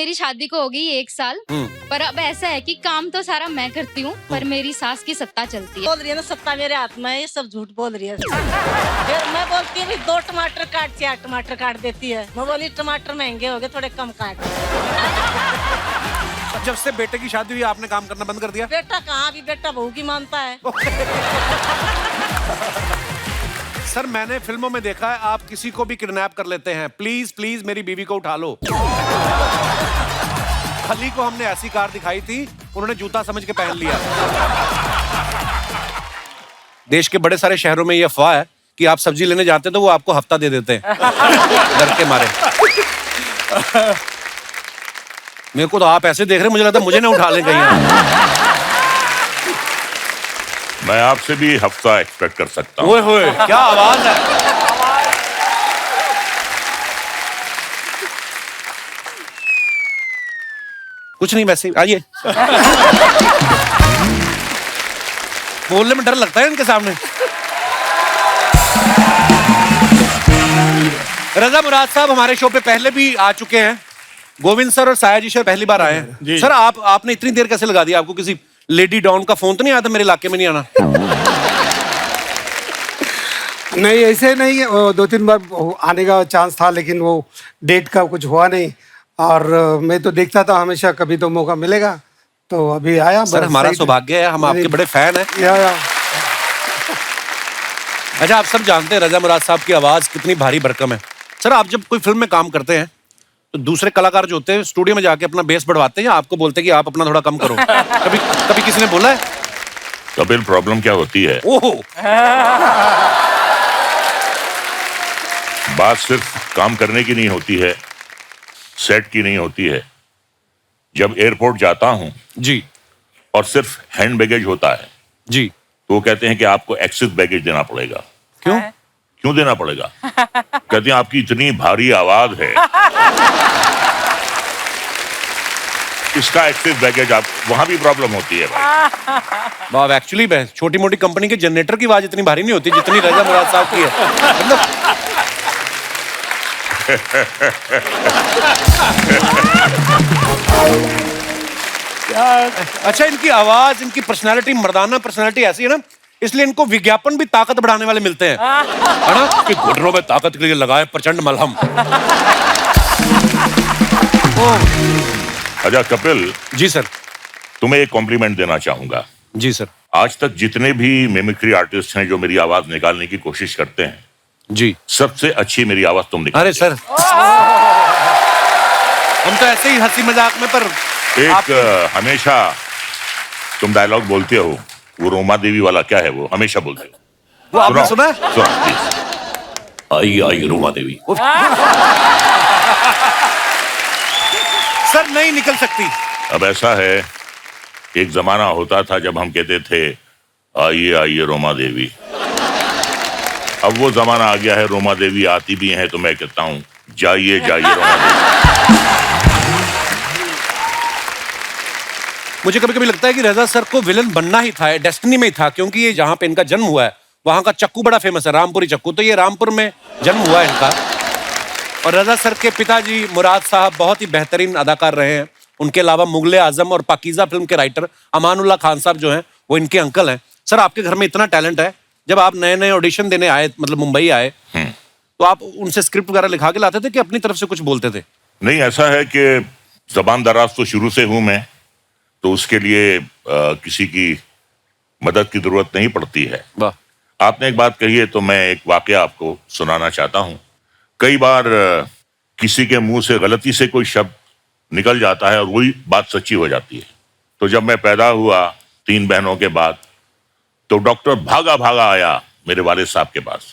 मेरी शादी को हो गई 1 साल, पर अब ऐसा है कि काम तो सारा मैं करती हूँ, पर मेरी सास की सत्ता चलती है। बोल रही है ना सत्ता मेरे हाथ में है, ये सब झूठ बोल रही है। फिर मैं बोलती हूँ 2 टमाटर काट, 4 टमाटर काट देती है। मैं बोली टमाटर महंगे हो गए, थोड़े कम काट। जब से बेटे की शादी हुई आपने काम करना बंद कर दिया? बेटा कहाँ, अभी बेटा बहू की मानता है। सर मैंने फिल्मों में देखा है आप किसी को भी किडनैप कर लेते हैं। प्लीज प्लीज मेरी बीवी को उठा लो। खली को हमने ऐसी कार दिखाई थी, उन्होंने जूता समझ के पहन लिया। देश के बड़े सारे शहरों में ये अफवाह है कि आप सब्जी लेने जाते तो वो आपको हफ्ता दे देते हैं डर के मारे। मेरे को तो आप ऐसे देख रहे, मुझे लगता है मुझे ना उठा लें कहीं। मैं आपसे भी हफ्ता एक्सपेक्ट कर सकता हूँ। ओए होए, क्या आवाज है। कुछ नहीं, वैसे आइए। बोलने में डर लगता है इनके सामने। रजा मुराद साहब हमारे शो पे पहले भी आ चुके हैं। गोविंद सर और साया जी सर पहली बार आए हैं। सर आपने इतनी देर कैसे लगा दी? आपको किसी लेडी डॉन का फोन तो नहीं आया था मेरे इलाके में नहीं आना? नहीं ऐसे नहीं, 2-3 बार आने का चांस था, लेकिन वो डेट का कुछ हुआ नहीं। और मैं तो देखता था हमेशा, कभी तो मौका मिलेगा, तो अभी आया। सर हमारा सौभाग्य है, हम आपके बड़े फैन हैं। या। अच्छा, आप सब जानते हैं रजा मुराद साहब की आवाज कितनी भारी भरकम है। सर आप जब कोई फिल्म में काम करते हैं तो दूसरे कलाकार जो होते हैं स्टूडियो में जाके अपना बेस बढ़वाते हैं या आपको बोलते हैं कि आप अपना थोड़ा कम करो? कभी किसी ने बोला है? कपिल प्रॉब्लम क्या होती है, ओहो, बात सिर्फ काम करने की नहीं होती है, सेट की नहीं होती है। जब एयरपोर्ट जाता हूं जी और सिर्फ हैंड बैगेज होता है जी, तो वो कहते हैं कि आपको एक्सेस बैगेज देना पड़ेगा। क्यों? क्यों देना पड़ेगा? कहते हैं आपकी इतनी भारी आवाज है, इसका एक्सेस बैगेज। आप वहां भी प्रॉब्लम होती है भाई। वाह, एक्चुअली छोटी मोटी कंपनी के जनरेटर की आवाज इतनी भारी नहीं होती जितनी रजा मुराद साहब की है। मतलब अच्छा, इनकी आवाज, इनकी पर्सनालिटी, मर्दाना पर्सनालिटी ऐसी है ना, इसलिए इनको विज्ञापन भी ताकत बढ़ाने वाले मिलते हैं, है ना, कि घुटनों में ताकत के लिए लगाए प्रचंड मलहम। अच्छा कपिल जी सर। तुम्हें एक कॉम्प्लीमेंट देना चाहूंगा। जी सर। आज तक जितने भी मिमिक्री आर्टिस्ट हैं जो मेरी आवाज निकालने की कोशिश करते हैं जी, सबसे अच्छी मेरी आवाज तुम निकाल। अरे सर, हम तो ऐसे ही हंसी मजाक में, पर एक हमेशा तुम डायलॉग बोलते हो, वो रोमा देवी वाला क्या है, वो हमेशा बोलते हो। वो आपने सुना है? आई आई रोमा देवी। सर नहीं निकल सकती। अब ऐसा है, एक जमाना होता था जब हम कहते थे आइए आइए रोमा देवी। अब वो जमाना आ गया है, रोमा देवी आती भी हैं तो मैं कहता हूँ जाइए जाइए रोमा देवी। मुझे कभी कभी लगता है कि रजा सर को विलन बनना ही था, डेस्टिनी में ही था, क्योंकि ये जहाँ पे इनका जन्म हुआ है वहां का चक्कू बड़ा फेमस है, रामपुरी चक्कू। तो ये रामपुर में जन्म हुआ है इनका। और रजा सर के पिताजी मुराद साहब बहुत ही बेहतरीन अदाकार रहे हैं। उनके अलावा मुगले आजम और पाकीजा फिल्म के राइटर अमानुल्लाह खान साहब जो हैं वो इनके अंकल हैं। सर आपके घर में इतना टैलेंट है, जब आप नए नए ऑडिशन देने आए, मतलब मुंबई आए, तो आप उनसे स्क्रिप्ट वगैरह लिखा के लाते थे कि अपनी तरफ से कुछ बोलते थे? नहीं, ऐसा है कि जबान दराज तो शुरू से हूं मैं, तो उसके लिए किसी की मदद की जरूरत नहीं पड़ती है। आपने एक बात कही है तो मैं एक वाकया आपको सुनाना चाहता हूं। कई बार किसी के मुंह से गलती से कोई शब्द निकल जाता है और वही बात सच्ची हो जाती है। तो जब मैं पैदा हुआ 3 बहनों के बाद, तो डॉक्टर भागा भागा आया मेरे वालिद साहब के पास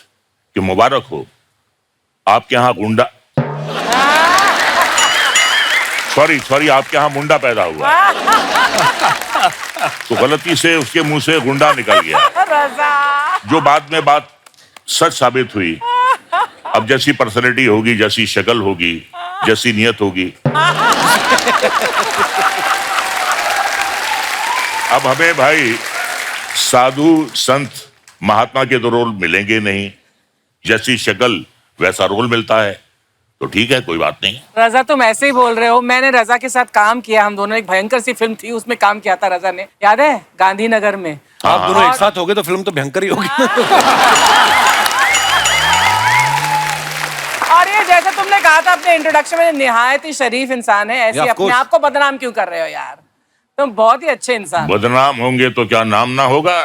कि मुबारक हो, आपके यहाँ गुंडा, सॉरी आपके यहाँ मुंडा पैदा हुआ। तो गलती से उसके मुंह से गुंडा निकल गया, जो बाद में बात सच साबित हुई। अब जैसी पर्सनैलिटी होगी, जैसी शक्ल होगी, जैसी नियत होगी, अब हमें भाई साधु संत महात्मा के तो रोल मिलेंगे नहीं, जैसी शक्ल वैसा रोल मिलता है। तो ठीक है, कोई बात नहीं। रजा तुम ऐसे ही बोल रहे हो, मैंने रजा के साथ काम किया, हम दोनों एक भयंकर सी फिल्म थी उसमें काम किया था रजा ने, याद है, गांधीनगर में। आप दोनों एक साथ हो गए तो फिल्म तो भयंकर ही होगी। और ये जैसे तुमने कहा था अपने इंट्रोडक्शन में, निहायत ही शरीफ इंसान है, ऐसे अपने आप को बदनाम क्यों कर रहे हो यार? तुम बहुत ही अच्छे इंसान। बदनाम होंगे तो क्या नाम ना होगा?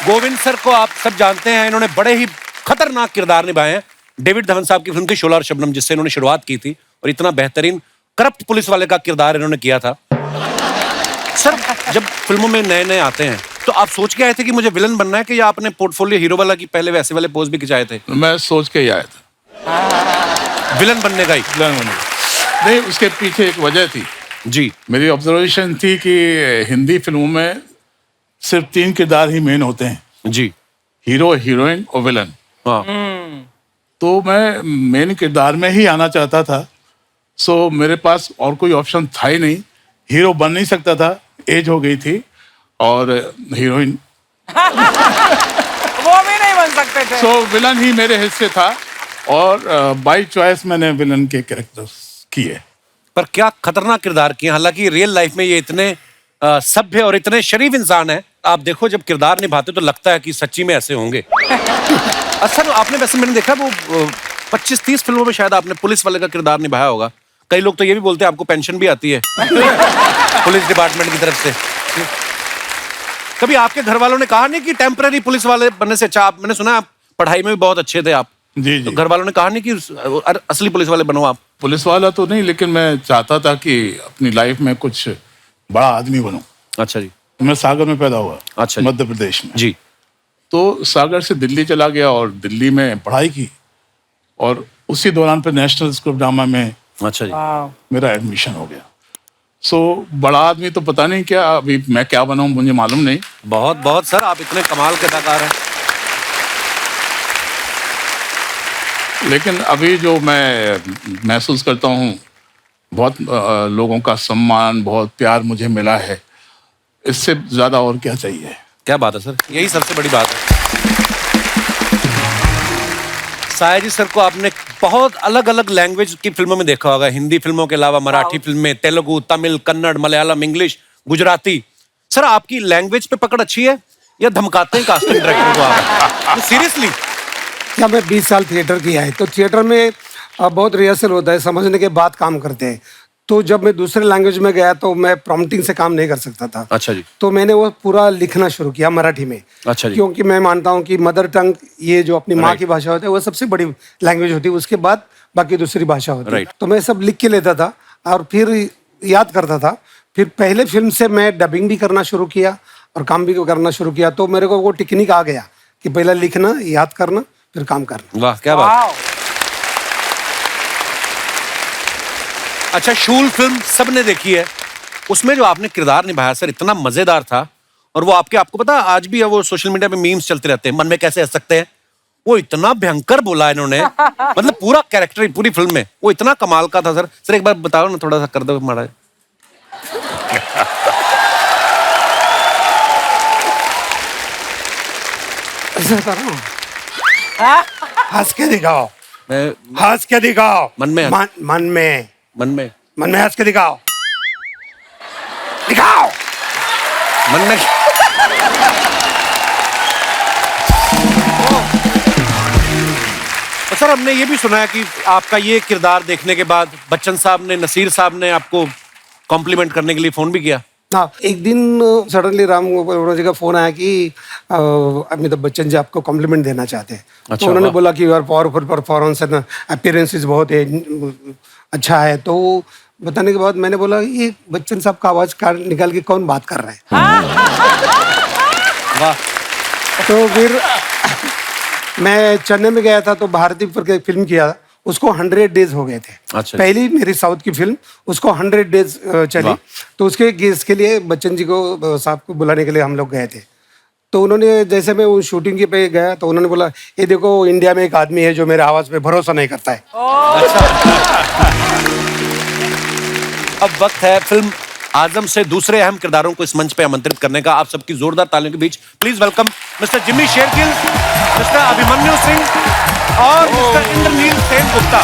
गोविंद सर को आप सब जानते हैं, इन्होंने बड़े ही खतरनाक किरदार निभाए हैं। डेविड धवन साहब की फिल्म थी शोला और शबनम, जिससे इन्होंने शुरुआत की थी, और इतना बेहतरीन करप्ट पुलिस वाले का किरदार इन्होंने किया था। सर, जब फिल्मों में नए नए आते हैं तो आप सोच के आए थे कि मुझे विलन बनना है, कि या आपने पोर्टफोलियो हीरो वाला की पहले वैसे वाले पोज भी खिंचाए थे? मैं सोच के ही आया था विलन बनने का ही? विलन बनने का। नहीं, उसके पीछे एक वजह थी जी। मेरी ऑब्जर्वेशन थी कि हिंदी फिल्मों में सिर्फ 3 किरदार ही मेन होते हैं जी, हीरो, हीरोइन और विलन। हाँ। तो मैं मेन किरदार में ही आना चाहता था, सो मेरे पास और कोई ऑप्शन था ही नहीं। हीरो बन नहीं सकता था, एज हो गई थी, और हीरोइन वो भी नहीं बन सकते थे। सो विलन ही मेरे हिस्से था, और बाय चॉइस मैंने विलन के कैरेक्टर्स किए। पर क्या खतरनाक किरदार किए। हालांकि रियल लाइफ में ये इतने सभ्य और इतने शरीफ इंसान है, आप देखो जब किरदार निभाते तो लगता है कि सच्ची में ऐसे होंगे। अच्छा, आपने वैसे मैंने देखा वो 25-30 फिल्मों में शायद आपने पुलिस वाले का किरदार निभाया होगा। कई लोग तो ये भी बोलते हैं आपको पेंशन भी आती है पुलिस डिपार्टमेंट की तरफ से। कभी आपके घर वालों ने कहा नहीं कि टेम्पररी पुलिस वाले बनने से अच्छा, मैंने सुना आप पढ़ाई में भी बहुत अच्छे थे आप? जी जी। तो घर वालों ने कहा नहीं कि असली पुलिस वाले बनो आप? पुलिस वाला तो नहीं, लेकिन मैं चाहता था कि अपनी लाइफ में कुछ बड़ा आदमी बनूं। अच्छा जी। मैं सागर में पैदा हुआ। अच्छा। मध्य प्रदेश में जी। तो सागर से दिल्ली चला गया और दिल्ली में पढ़ाई की, और उसी दौरान पे नेशनल स्कूल ऑफ ड्रामा में अच्छा जी मेरा एडमिशन हो गया। सो बड़ा आदमी तो पता नहीं क्या, अभी मैं क्या बनाऊं मुझे मालूम नहीं। बहुत बहुत सर, आप इतने कमाल के अदाकार हैं। लेकिन अभी जो मैं महसूस करता हूँ, बहुत लोगों का सम्मान, बहुत प्यार मुझे मिला है, इससे ज्यादा और क्या चाहिए? क्या बात है सर, यही सबसे बड़ी बात है। साया जी सर को आपने बहुत अलग अलग लैंग्वेज की फिल्मों में देखा होगा, हिंदी फिल्मों के अलावा मराठी फिल्म में, तेलुगु, तमिल, कन्नड़, मलयालम, इंग्लिश, गुजराती। सर, आपकी लैंग्वेज पे पकड़ अच्छी है या धमकाते हैं कास्टिंग डायरेक्टर को आप? सीरियसली? क्या मैं 20 साल थिएटर किया है, तो थिएटर में बहुत रिहर्सल होता है, समझने के बाद काम करते हैं। तो जब मैं दूसरे लैंग्वेज में गया तो मैं प्रॉम्प्टिंग से काम नहीं कर सकता था। अच्छा जी। तो मैंने वो पूरा लिखना शुरू किया मराठी में। अच्छा जी। क्योंकि मैं मानता हूँ कि मदर टंग, ये जो अपनी माँ की भाषा होती है, वो सबसे बड़ी लैंग्वेज होती है, उसके बाद बाकी दूसरी भाषा होती है। तो मैं सब लिख के लेता था और फिर याद करता था। फिर पहले फिल्म से मैं डबिंग भी करना शुरू किया और काम भी करना शुरू किया, तो मेरे को वो टेक्निक आ गया कि पहले लिखना, याद करना, फिर काम करना। वाह, क्या बात। अच्छा, शूल फिल्म सबने देखी है, उसमें जो आपने किरदार निभाया सर इतना मजेदार था, और वो आपको पता आज भी है, वो सोशल मीडिया पे मीम्स चलते रहते हैं, मन में कैसे हंस सकते हैं। वो इतना भयंकर बोला इन्होंने, मतलब पूरा कैरेक्टर पूरी फिल्म में वो इतना कमाल का था। सर एक बार बताओ ना, थोड़ा सा कर दो माड़ा। ऐसा करो, हंस के दिखाओ, हंस के दिखाओ, मन में हंस के दिखाओ, मन में। तो सर, हमने ये भी सुना है कि आपका ये किरदार देखने के बाद बच्चन साहब ने, नसीर साहब ने आपको कॉम्प्लीमेंट करने के लिए फोन भी किया। हाँ, एक दिन सडनली राम जी का फोन आया कि अमिताभ बच्चन जी आपको कॉम्प्लीमेंट देना चाहते हैं। अच्छा, तो उन्होंने बोला कि यार पावरफुल परफॉर्मेंस है ना, अपीयरेंसेस बहुत है, अच्छा है। तो बताने के बाद मैंने बोला ये बच्चन साहब का आवाज निकाल के कौन बात कर रहा है। वाह। तो फिर मैं चेन्नई में गया था, तो भारती पर फिल्म किया, उसको 100 डेज हो गए थे। अच्छा। पहली मेरी साउथ की फिल्म, उसको 100 डेज चली। तो इसके लिए बच्चन जी को, साहब को बुलाने के लिए हम लोग गए थे। तो उन्होंने, जैसे मैं वो शूटिंग के पे गया, तो उन्होंने बोला ये देखो इंडिया में एक आदमी है जो मेरे आवाज पे भरोसा नहीं करता है। अब वक्त है फिल्म आजम से दूसरे अहम किरदारों को इस मंच पे आमंत्रित करने का। आप सबकी जोरदार तालियों के बीच please welcome mister Jimmy Shergill. Mister Abhimanyu Singh और मिस्टर इंद्रनील सेन गुप्ता।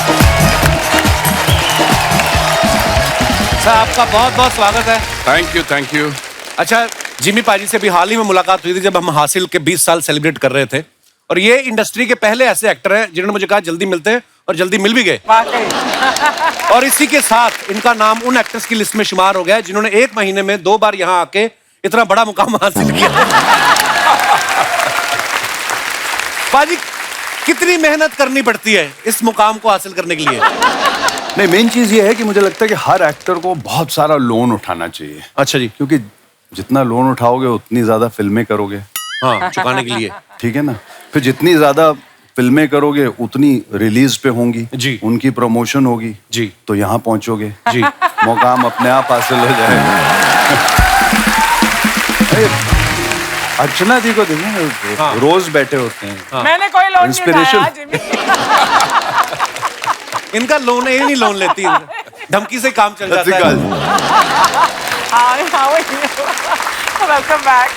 सर आपका बहुत बहुत स्वागत है। Thank you. अच्छा, जिमी पाजी से भी हाल ही में मुलाकात हुई थी जब हम हासिल के 20 साल सेलिब्रेट कर रहे थे, और ये इंडस्ट्री के पहले ऐसे एक्टर हैं जिन्होंने मुझे कहा जल्दी मिलते हैं, और जल्दी मिल भी गए। और इसी के साथ इनका नाम उन एक्टर्स की लिस्ट में शुमार हो गया है जिन्होंने 1 महीने में 2 बार यहाँ आके इतना बड़ा मुकाम हासिल किया। पाजी, कितनी मेहनत करनी पड़ती है इस मुकाम को हासिल करने के लिए? नहीं, मेन चीज ये है कि मुझे लगता है कि हर एक्टर को बहुत सारा लोन उठाना चाहिए। अच्छा जी। क्योंकि जितना लोन उठाओगे उतनी ज्यादा फिल्में करोगे। हाँ, चुकाने के लिए। ठीक है ना। फिर जितनी ज्यादा फिल्में करोगे उतनी रिलीज पे होंगी जी, उनकी प्रमोशन होगी जी, तो यहाँ पहुंचोगे जी, मुकाम अपने आप हासिल हो जाएगा। अर्चना जी को देखिए, हाँ, रोज बैठे होते हैं। हाँ, मैंने कोई लोन नहीं उठाया जिमी। इनका लोन है, नहीं लोन लेती, धमकी से काम चल जाता है। Welcome back.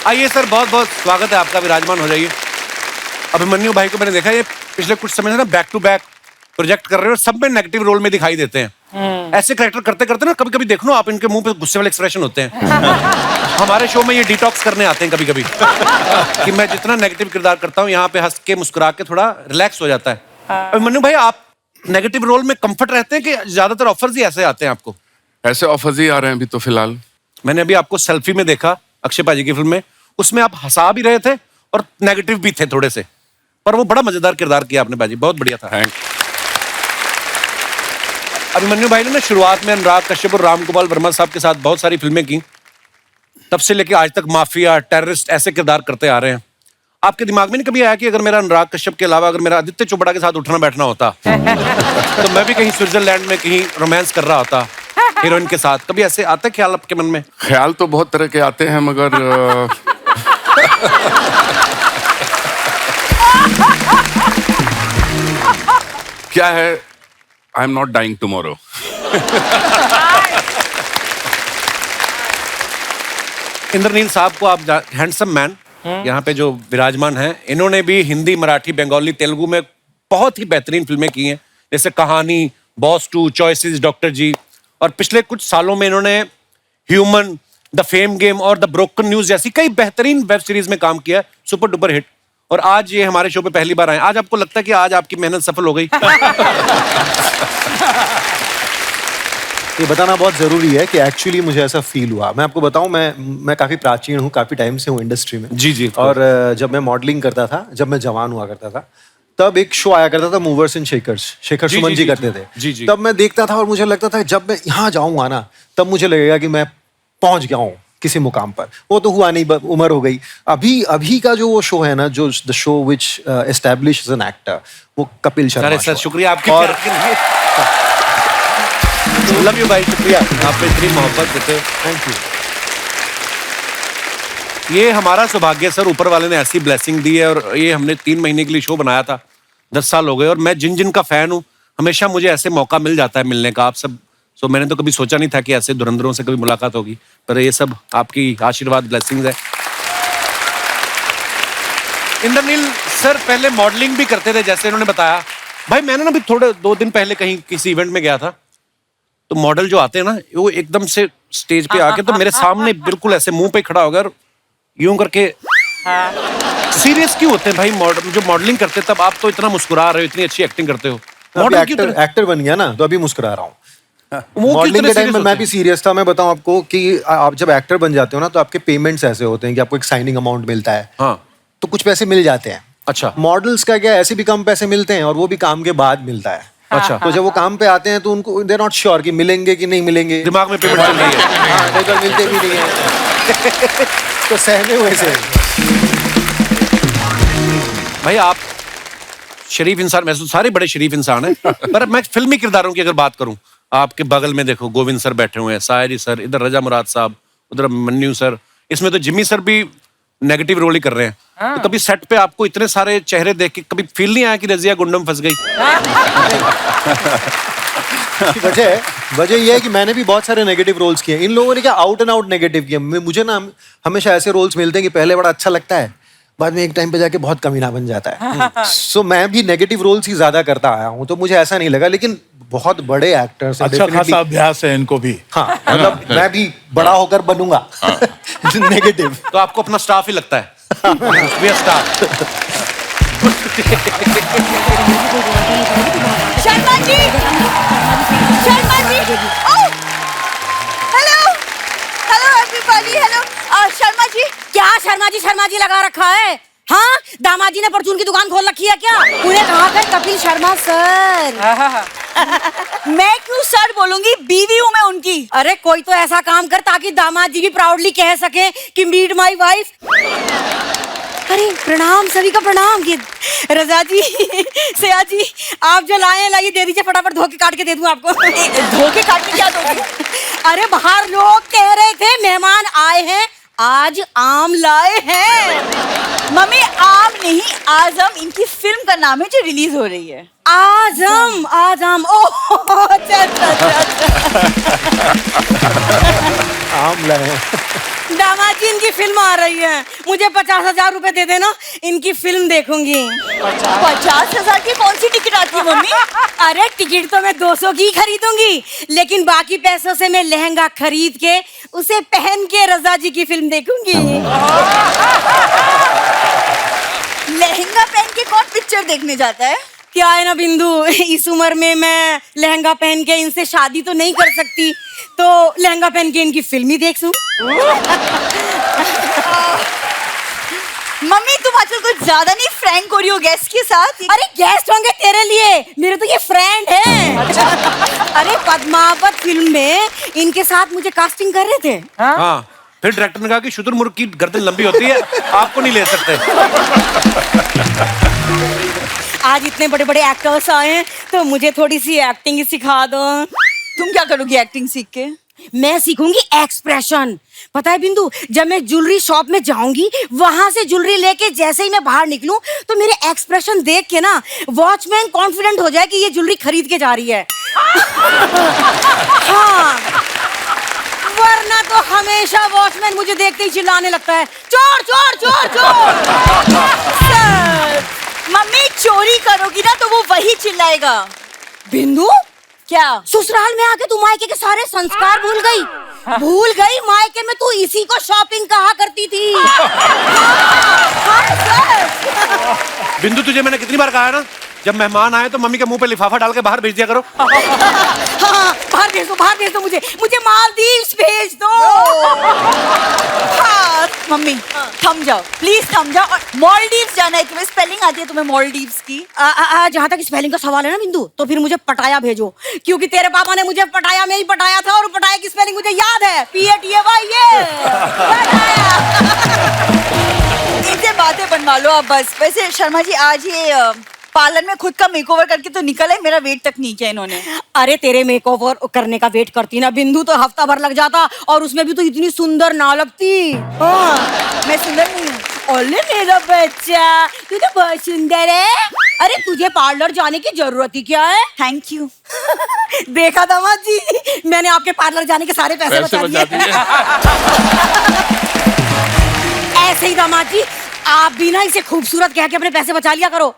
आइए सर, बहुत बहुत स्वागत है आपका, विराजमान हो जाइए। अभिमन्यु भाई को मैंने देखा ये पिछले कुछ समय से ना बैक टू बैक प्रोजेक्ट कर रहे हो, सब में नेगेटिव रोल में दिखाई देते हैं। ऐसे कैरेक्टर करते करते ना कभी कभी देखो आप इनके मुंह पे गुस्से वाले एक्सप्रेशन होते हैं। हमारे शो में ये डिटॉक्स करने आते हैं कभी कभी कि मैं जितना नेगेटिव किरदार करता हूँ यहाँ पे हंस के मुस्कुरा के थोड़ा रिलैक्स हो जाता है। अभिमन्यु भाई, आप नेगेटिव रोल में कंफर्ट रहते हैं कि ज्यादातर ऑफर्स ही ऐसे आते हैं आपको? ऐसे ऑफर्स ही आ रहे हैं अभी तो फिलहाल। मैंने अभी आपको सेल्फी में देखा अक्षय पाजी की फिल्म में, उसमें आप हंसा भी रहे थे और नेगेटिव भी थे थोड़े से, पर वो बड़ा मजेदार किरदार किया आपने पाजी, बहुत बढ़िया था। अभिमन्यु भाई ने ना शुरुआत में अनुराग कश्यप और रामगोपाल वर्मा साहब के साथ बहुत सारी फिल्में की, तब से लेकर आज तक माफिया, टेररिस्ट ऐसे किरदार करते आ रहे हैं। आपके दिमाग में नहीं कभी आया कि अगर मेरा अनुराग कश्यप के अलावा अगर मेरा आदित्य चोपड़ा के साथ उठना बैठना होता तो मैं भी कहीं स्विट्जरलैंड में कहीं रोमांस कर रहा होता हीरोइन के साथ? कभी ऐसे आता है ख्याल आपके मन में? ख्याल तो बहुत तरह के आते हैं, मगर क्या है, I am not dying tomorrow. Indranil साहब को आप हैंडसम मैन यहाँ पे जो विराजमान हैं, इन्होंने भी हिंदी, मराठी, बंगाली, तेलुगु में बहुत ही बेहतरीन फिल्में की हैं, जैसे कहानी, बॉस 2, चॉइसेस, डॉक्टर जी, और पिछले कुछ सालों में इन्होंने ह्यूमन, द फेम गेम और द ब्रोकन न्यूज जैसी कई बेहतरीन वेब सीरीज में काम किया, सुपर डुपर हिट। और आज ये हमारे शो पे पहली बार आए। आज आपको लगता है कि आज आपकी मेहनत सफल हो गई? ये बताना बहुत ज़रूरी है कि एक्चुअली मुझे ऐसा फील हुआ। मैं आपको बताऊं, मैं काफ़ी प्राचीन हूँ, काफ़ी टाइम से हूँ इंडस्ट्री में। जी जी। और जब मैं मॉडलिंग करता था, जब मैं जवान हुआ करता था, तब एक शो आया करता था, movers and shakers, Shekhar Suman ji करते थे। जी जी। तब मैं देखता था और मुझे लगता था जब मैं यहाँ जाऊँगा ना, तब मुझे लगेगा कि मैं पहुँच गया हूँ किसी मुकाम पर। वो तो हुआ नहीं, उम्र हो गई। अभी का जो वो शो है ना, जो the show which establish an actor, वो कपिल शर्मा। सर शुक्रिया आपकी और लव यू भाई, शुक्रिया आपने इतनी मोहब्बत देते। Thank you. ये हमारा सौभाग्य सर, ऊपर वाले ने ऐसी ब्लेसिंग दी है, और ये हमने 3 महीने के लिए शो बनाया था, 10 साल हो गए, और मैं जिन का फैन हूँ हमेशा मुझे ऐसे मौका मिल जाता है मिलने का आप सब। सो मैंने तो कभी सोचा नहीं था कि ऐसे धुरंधरों से कभी मुलाकात होगी, पर ये सब आपकी आशीर्वाद, ब्लेसिंग्स है। इंद्रनील सर पहले मॉडलिंग भी करते थे जैसे इन्होंने बताया। भाई मैंने ना भी थोड़े 2 दिन पहले कहीं किसी इवेंट में गया था, तो मॉडल जो आते हैं ना, वो एकदम से स्टेज पे आके तो मेरे सामने बिल्कुल ऐसे मुंह पे खड़ा होकर यूं करके सीरियस क्यों होते हैं भाई? जो मॉडलिंग करते तब आप तो इतना मुस्कुरा रहे हो, इतनी अच्छी एक्टिंग करते हो। एक्टर बन गया ना, तो अभी मुस्कुरा रहा हूँ। मॉडलिंग के टाइम में मैं भी सीरियस था। मैं बताऊं आपको कि आप जब एक्टर बन जाते हो ना, तो आपके पेमेंट्स ऐसे होते हैं कि आपको एक साइनिंग अमाउंट मिलता है। हाँ। तो कुछ पैसे मिल जाते हैं। अच्छा। मॉडल्स का क्या, ऐसे भी कम पैसे मिलते हैं, और वो भी काम के बाद मिलता है। अच्छा। तो जब वो काम पे आते हैं तो उनको दे नॉट श्योर कि मिलेंगे कि नहीं मिलेंगे, दिमाग में पेमेंट चल रही है। हाँ, नहीं तो मिलते भी नहीं है। तो सहमे हुए से भाई आप शरीफ इंसान, वैसे सारे बड़े शरीफ इंसान हैं, पर मैं फिल्मी किरदारों की अगर बात करूं, आपके बगल में देखो गोविंद सर बैठे हुए हैं, सायरी सर, इधर रजा मुराद साहब, उधर मन्नू सर, इसमें तो जिम्मी सर भी नेगेटिव रोल ही कर रहे हैं। तो कभी सेट पे आपको इतने सारे चेहरे देख के कभी फील नहीं आया कि रजिया गुंडम फंस गई? वजह ये है कि मैंने भी बहुत सारे नेगेटिव रोल्स किए। इन लोगों ने क्या आउट एंड आउट नेगेटिव किए। मुझे ना हमेशा ऐसे रोल्स मिलते हैं कि पहले बड़ा अच्छा लगता है, बाद में एक टाइम पे जाके बहुत कमीना बन जाता है। सो मैं भी नेगेटिव रोल्स ही ज्यादा करता आया हूँ, तो मुझे ऐसा नहीं लगा। लेकिन बहुत बड़े एक्टर्स हैं, अच्छा खासा अभ्यास है इनको भी। हाँ, मतलब मैं भी बड़ा होकर बनूंगा नेगेटिव। तो आपको अपना स्टाफ ही लगता है? We are staff. Sharma ji, Sharma ji, oh, hello, hello everybody, hello. Sharma ji, क्या शर्मा जी लगा रखा है? हाँ, दामाद जी ने परचून की दुकान खोल रखी है क्या? उन्हें कहा कर कपिल शर्मा सर। मैं क्यों सर बोलूंगी, बीवी हूँ मैं उनकी। अरे कोई तो ऐसा काम कर ताकि दामाद जी भी प्राउडली कह सके कि मीट माई वाइफ। अरे प्रणाम, सभी का प्रणाम। ये रजा जी, सया जी, आप जो लाए लाइए दे दीजिए, फटाफट धो के काट के दे दूं आपको। धो के काट के क्या दोगे? अरे बाहर लोग कह रहे थे मेहमान आए हैं, आज आम लाए हैं। मम्मी आम नहीं, आजम इनकी फिल्म का नाम है जो रिलीज हो रही है। आजम, आजम, ओह अच्छा अच्छा अच्छा। आम लाए। दामाद जी इनकी फिल्म आ रही है, मुझे 50,000 रुपए दे देना, इनकी फिल्म देखूंगी। 50,000 की कौन सी टिकट आती है मम्मी? अरे टिकट तो मैं 200 की खरीदूंगी, लेकिन बाकी पैसों से मैं लहंगा खरीद के उसे पहन के रजा जी की फिल्म देखूंगी। लहंगा पहन के कौन पिक्चर देखने जाता है? क्या है ना बिंदु, इस उम्र में मैं लहंगा पहन के इनसे शादी तो नहीं कर सकती, तो लहंगा पहन के इनकी फिल्म ही देख लूं। मम्मी तुम आजकल कुछ ज्यादा नहीं फ्रैंक हो रही हो गेस्ट के साथ। अरे गेस्ट होंगे तेरे लिए, मेरे तो ये फ्रेंड है। अच्छा। अरे पद्मावत फिल्म में इनके साथ मुझे कास्टिंग कर रहे थे। हाँ, फिर डायरेक्टर ने कहा कि शुतुरमुर्ग की गर्दन लंबी होती है, आपको नहीं ले सकते। आज इतने बड़े बड़े एक्टर्स आए हैं, तो मुझे थोड़ी सी एक्टिंग ही सिखा दो। तुम क्या करोगी एक्टिंग सीख के? मैं सीखूंगी एक्सप्रेशन। पता है बिंदु, जब मैं ज्वेलरी शॉप में जाऊंगी, वहां से ज्वेलरी लेके जैसे ही मैं बाहर निकलूं, तो मेरे एक्सप्रेशन देख के ना वॉचमैन कॉन्फिडेंट हो जाए कि ये ज्वेलरी खरीद के जा रही है। हाँ, वरना तो हमेशा वॉचमैन मुझे देखते ही चिल्लाने लगता है, चोर चोर चोर चोर। मम्मी चोरी करोगी ना तो वो वही चिल्लाएगा। बिंदु क्या ससुराल में आके तू मायके के सारे संस्कार भूल गई? भूल गई, मायके में तू इसी को शॉपिंग कहा करती थी। बिंदु तुझे मैंने कितनी बार कहा है ना, जब मेहमान आए तो मम्मी के मुंह पे लिफाफा डाल के बाहर भेज दिया करो। हाँ, बाहर भेज दो मुझे मालदीव्स भेज दो। हाँ, मम्मी थम जाओ प्लीज, थम जाओ। और मालदीव्स जाना है तुम्हें? स्पेलिंग आती है तुम्हें मालदीव्स की? जहाँ तक स्पेलिंग का सवाल है ना बिंदु, तो फिर मुझे पटाया भेजो, क्योंकि तेरे पापा ने मुझे पटाया में ही पटाया था, और पटाया की स्पेलिंग मुझे याद है, PATAY। इनसे बातें बनवा लो आप बस। वैसे शर्मा जी आज ये पार्लर में खुद का मेकओवर करके तो निकल है, मेरा वेट तक नहीं किया इन्होंने। अरे तेरे मेकओवर करने का वेट करती ना बिंदु तो हफ्ता भर लग जाता, और उसमें भी तो इतनी सुंदर ना लगती। हाँ, मैं सुंदर नहीं हूँ। ओले मेरा बच्चा, तू तो बहुत सुंदर है। अरे तुझे पार्लर जाने की जरूरत ही क्या है? Thank you. देखा दामाद जी, मैंने आपके पार्लर जाने के सारे पैसे बचा दिए। ऐसे ही दामाद जी, आप भी ना इसे खूबसूरत कह के अपने पैसे बचा लिया करो।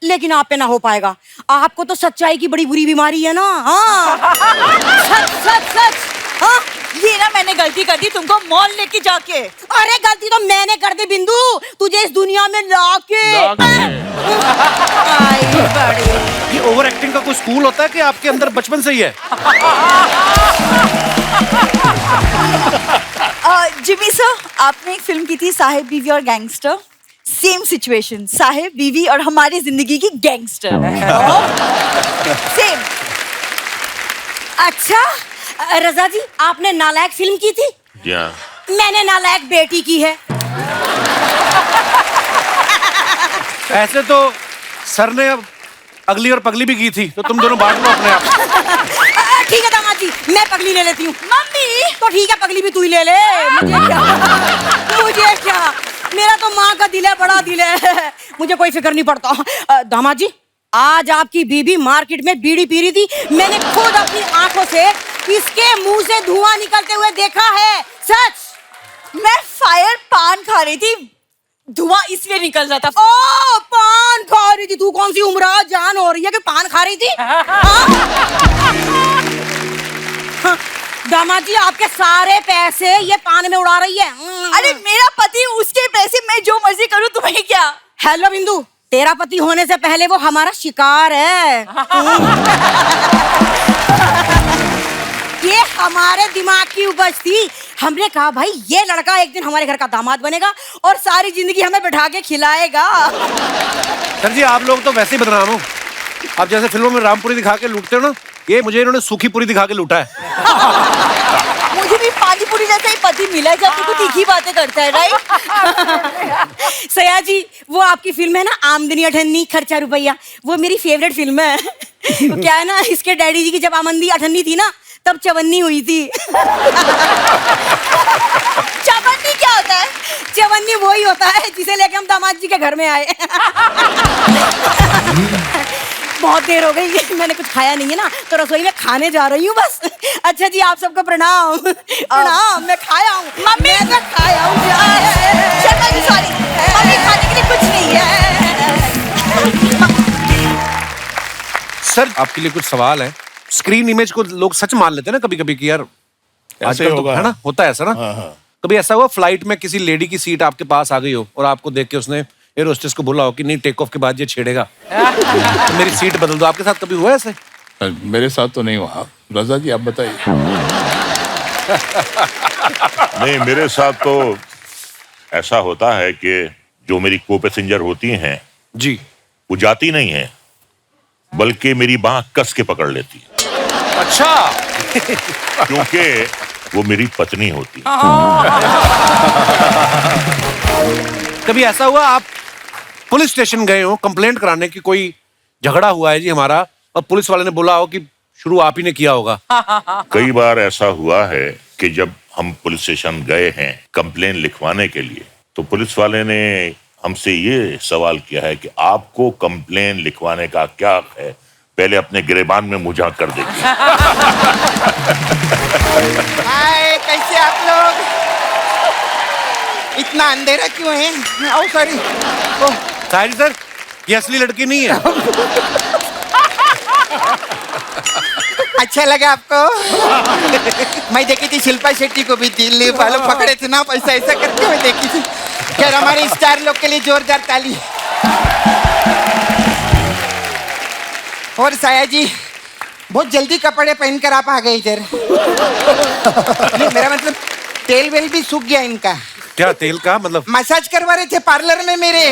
लेकिन आप पे ना हो पाएगा, आपको तो सच्चाई की बड़ी बुरी बीमारी है ना। हाँ। सच। हाँ? ये ना मैंने गलती कर दी तुमको मॉल लेके जाके। अरे गलती तो मैंने कर दी बिंदु, तुझे इस दुनिया में लाके। ये ओवर एक्टिंग का कोई स्कूल होता है कि आपके अंदर बचपन से ही है? जिमी सर, आपने एक फिल्म की थी साहेब बीवी और गैंगस्टर। सेम सिचुएशन, साहेब बीवी और हमारी जिंदगी की गैंगस्टर। सेम। अच्छा रजा जी, आपने नालायक फिल्म की थी? मैंने नालायक बेटी की है। ऐसे तो सर ने अब अगली और पगली भी की थी, तो तुम दोनों बांट लो अपने आप। ठीक है दामाद जी, मैं पगली ले लेती हूँ। मम्मी तो ठीक है, पगली भी तू ही ले ले। मुझे क्या, मेरा तो माँ का दिल है, बड़ा दिल है, मुझे कोई फिक्र नहीं पड़ता। दामाद जी आज आपकी बीबी मार्केट में बीड़ी पी रही थी, मैंने खुद अपनी आंखों से इसके मुंह से धुआं निकलते हुए देखा है। सच। मैं फायर पान खा रही थी, धुआं इसलिए निकल रहा था। ओ, पान खा रही थी तू? कौन सी उम्र जान हो रही है कि पान खा रही थी? हाँ, दामाद जी आपके सारे पैसे ये पान में उड़ा रही है। अरे मेरा पति, उसके पैसे मैं जो मर्जी करूं, तुम्हें क्या? हेलो बिंदु, तेरा पति होने से पहले वो हमारा शिकार है। ये हमारे दिमाग की उपज थी। हमने कहा भाई ये लड़का एक दिन हमारे घर का दामाद बनेगा और सारी जिंदगी हमें बैठा के खिलाएगा। सर जी आप लोग तो वैसे ही बदनाम हो। आप जैसे फिल्मों में रामपुरी दिखा के लूटते हो ना, ये मुझे इन्होंने सूखी पूरी दिखा के लूटा है। मुझे भी पानी पूरी जैसा ही पति मिला है, जब तू तीखी बातें करता है, राइट? सया जी, वो आपकी फिल्म है ना आमदनी अठन्नी खर्चा रुपया, वो मेरी फेवरेट फिल्म है। क्या है ना, इसके डैडी जी की जब आमदनी अठन्नी थी ना, तब चवन्नी हुई थी। चवन्नी क्या होता है? चवन्नी वही होता है जिसे लेके हम दामाद जी के घर में आए। बहुत देर हो गई, मैंने कुछ खाया नहीं है ना, तो रसोई में खाने जा रही हूँ बस। अच्छा जी, आप सबको प्रणाम। प्रणाम। मैं खाया हूँ मम्मी, मैं खाया हूँ। शर्मा जी सॉरी, मम्मी खाने के लिए कुछ नहीं है। सर आपके लिए कुछ सवाल है। स्क्रीन इमेज को लोग सच मान लेते हैं ना कभी कभी कि यार आजकल तो है ना, होता है ऐसा ना। कभी ऐसा हुआ फ्लाइट में किसी लेडी की सीट आपके पास आ गई हो और आपको देख के उसने एयर होस्टेस को बोला हो कि नहीं टेक ऑफ के बाद ये छेड़ेगा, तो मेरी सीट बदल दो? आपके साथ कभी हुआ ऐसे? मेरे साथ तो नहीं हुआ। रजा जी आप बताइए। नहीं, मेरे साथ तो ऐसा होता है कि जो मेरी को पैसेंजर होती हैं जी, वो जाती नहीं है, बल्कि मेरी बांह कस के पकड़ लेती है। अच्छा। क्योंकि वो मेरी पत्नी होती है। कभी ऐसा हुआ आप पुलिस स्टेशन गए हो कंप्लेंट कराने की, कोई झगड़ा हुआ है जी हमारा, और पुलिस वाले ने बोला हो कि शुरू आप ही ने किया होगा? कई बार ऐसा हुआ है कि जब हम पुलिस स्टेशन गए हैं कंप्लेन लिखवाने के लिए, तो पुलिस वाले ने हमसे ये सवाल किया है कि आपको कंप्लेन लिखवाने का क्या हक है, पहले अपने गिरेबान में मुँह झाँक कर देखिए। हाय, कैसे आप लोग? इतना अंधेरा क्यों है? ओ सॉरी। साहिल सर, ये असली लड़की नहीं है। अच्छा लगा आपको? मैं देखी थी शिल्पा शेट्टी को भी, दिल्ली वालों पकड़े थे ना, ऐसा ऐसा करते हुए देखी थी। खैर हमारे स्टार लोग के लिए जोरदार ताली। और साया जी, बहुत जल्दी कपड़े पहनकर आप आ गए इधर। मेरा मतलब तेल वेल भी सूख गया इनका। क्या तेल का मतलब? मसाज करवा रहे थे पार्लर में मेरे,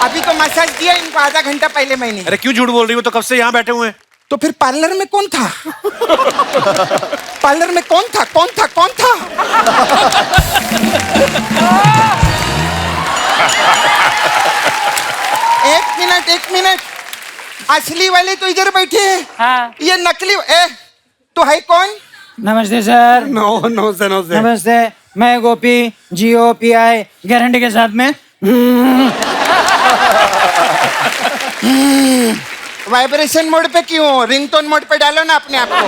अभी तो मसाज दिया इनको आधा घंटा पहले मैंने। अरे क्यों झूठ बोल रही हो? तो कब से यहाँ बैठे हुए हैं। तो फिर पार्लर में कौन था? पार्लर में कौन था? कौन था? कौन था? एक मिनट, असली वाले तो इधर बैठे हैं। हाँ। ये नकली तो है कौन? नमस्ते सर। नो से नमस्ते, मैं गोपी, GOPI गारंटी के साथ में। वाइब्रेशन मोड पे क्यों? रिंगटोन मोड पे डालो ना अपने आप को।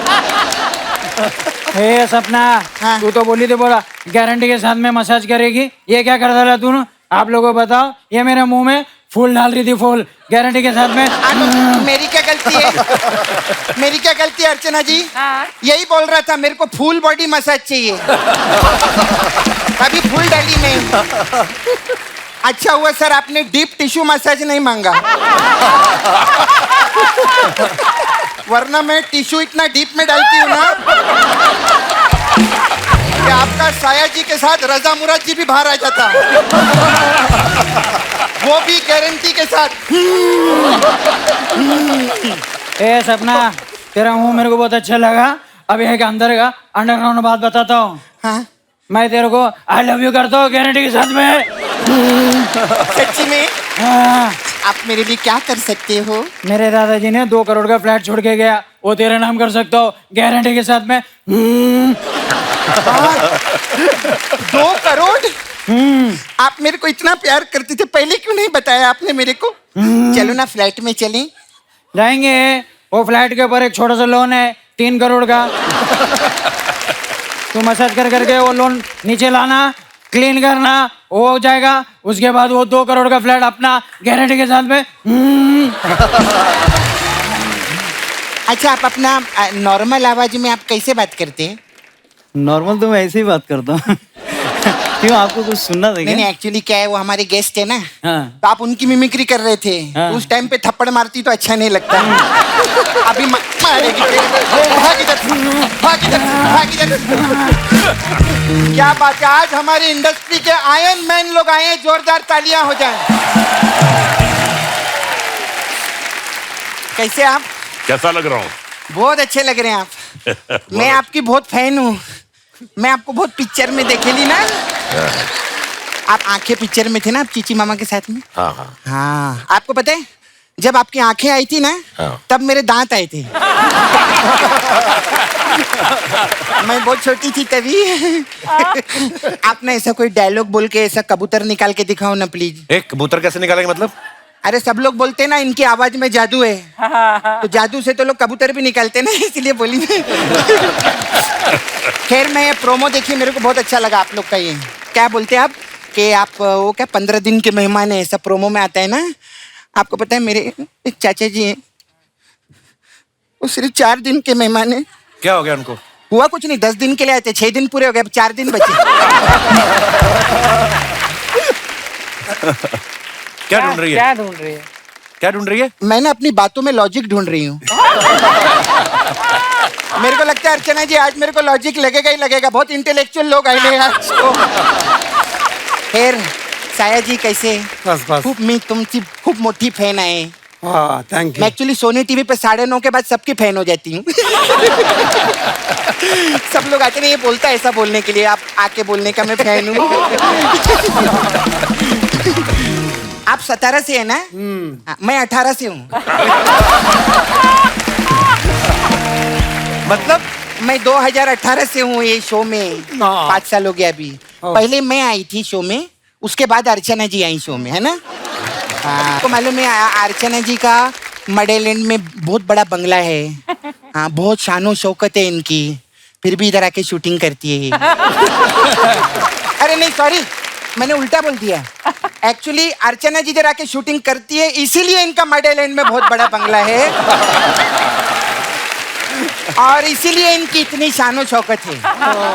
हे सपना, तू तो बोली तो बोला गारंटी के साथ में मसाज करेगी, ये क्या कर रहा तू? आप लोगों को बताओ, ये मेरे मुंह में फूल डाल रही थी, फूल गारंटी के साथ में। मेरी क्या गलती है? मेरी क्या गलती है अर्चना जी? यही बोल रहा था, मेरे को फुल बॉडी मसाज चाहिए, कभी फुल डाली नहीं। अच्छा हुआ सर आपने डीप टिश्यू मसाज नहीं मांगा, वरना मैं टिश्यू इतना डीप में डालती हूँ ना कि आपका साया जी के साथ रजा मुराद जी भी बाहर आ जाता, वो भी गारंटी के साथ। ए सपना, तेरा मुंह मेरे को बहुत अच्छा लगा। अब एक अंदर का अंडरग्राउंड बात बताता हूँ। हाँ? मैं तेरे को आई लव यू करता हूँ गारंटी के साथ में। सच्ची में? हाँ। आप मेरे लिए क्या कर सकते हो? मेरे दादाजी ने 2 करोड़ का फ्लैट छोड़ के गया, वो तेरे नाम कर सकता हो गारंटी के साथ में। 2 करोड़? आप मेरे को इतना प्यार करते थे, पहले क्यों नहीं बताया आपने मेरे को? चलो ना फ्लैट में चलें, जाएंगे, वो फ्लैट के ऊपर एक छोटा सा लोन है 3 करोड़ का। तू मसाज कर करके वो लोन नीचे लाना, क्लीन करना, वो हो जाएगा। उसके बाद वो 2 करोड़ का फ्लैट अपना गारंटी के साथ में। अच्छा, आप अपना नॉर्मल आवाज में आप कैसे बात करते हैं? नॉर्मल तो मैं ऐसे ही बात करता हूँ। क्यों, आपको कुछ सुनना था क्या? नहीं, एक्चुअली क्या है, वो हमारे गेस्ट है ना, हाँ। तो आप उनकी मिमिक्री कर रहे थे। हाँ। उस टाइम पे थप्पड़ मारती तो अच्छा नहीं लगता। अभी मारेगी। भाग इधर, भाग इधर, भाग इधर। क्या बात है, आज हमारी इंडस्ट्री के आयरन मैन लोग आए हैं, जोरदार तालियां हो जाएं। कैसे आप? कैसा लग रहा हूँ? बहुत अच्छे लग रहे हैं आप। मैं आपकी बहुत फैन हूँ। मैं आपको बहुत पिक्चर में देखेली ना। आप आंखें पिक्चर में थे ना, आप चीची मामा के साथ में। हाँ हाँ हाँ, आपको पता है जब आपकी आंखें आई थी ना, तब मेरे दांत आए थे। मैं बहुत छोटी थी तभी। आपने ऐसा कोई डायलॉग बोल के ऐसा कबूतर निकाल के दिखाओ ना प्लीज। एक कबूतर कैसे निकालेंगे मतलब? अरे सब लोग बोलते हैं ना इनकी आवाज में जादू है, तो जादू से तो लोग कबूतर भी निकालते ना, इसलिए बोली मैं। खैर, मैं ये प्रोमो देखी, मेरे को बहुत अच्छा लगा आप लोग का। ये क्या बोलते हैं आप कि आप वो क्या 15 दिन के मेहमान है, ऐसा प्रोमो में आता है ना। आपको पता है मेरे एक चाचा जी हैं, वो सिर्फ 4 दिन के मेहमान है। क्या हो गया उनको? हुआ कुछ नहीं, 10 दिन के लिए आए थे, 6 दिन पूरे हो गए, अब 4 दिन बचे। क्या ढूंढ रही है? क्या ढूंढ रही है? क्या ढूंढ रही है? मैं ना अपनी बातों में लॉजिक ढूंढ रही हूँ। मेरे को लगता है अर्चना जी आज मेरे को लॉजिक लगेगा ही लगेगा। बहुत इंटेलेक्चुअल लोग आए हैं आज तो। खैर, साया जी कैसे? बस बस। खूब मी तुमची खूब मोटी फैन आहे। हाँ, थैंक मैं यू। एक्चुअली सोनी टीवी पे 9:30 के बाद सबकी फैन हो जाती हूँ। सब लोग आते नहीं, ये बोलता है ऐसा बोलने के लिए, आप आके बोलने का मैं फैन हूँ। आप 17 से है ना? मैं 18 से हूँ। मतलब मैं 2018 से हूँ ये शो में। 5 साल हो गया अभी। पहले मैं आई थी शो में, उसके बाद अर्चना जी आई शो में, है ना? तो मालूम है अर्चना जी का मडेलैंड में बहुत बड़ा बंगला है। हाँ, बहुत शानो शौकत है इनकी, फिर भी इधर आके शूटिंग करती है। अरे नहीं, सॉरी, मैंने उल्टा बोल दिया। एक्चुअली अर्चना जी इधर आके शूटिंग करती है, इसीलिए इनका मडेलैंड में बहुत बड़ा बंगला है, और इसीलिए इनकी इतनी शानो शौकत है।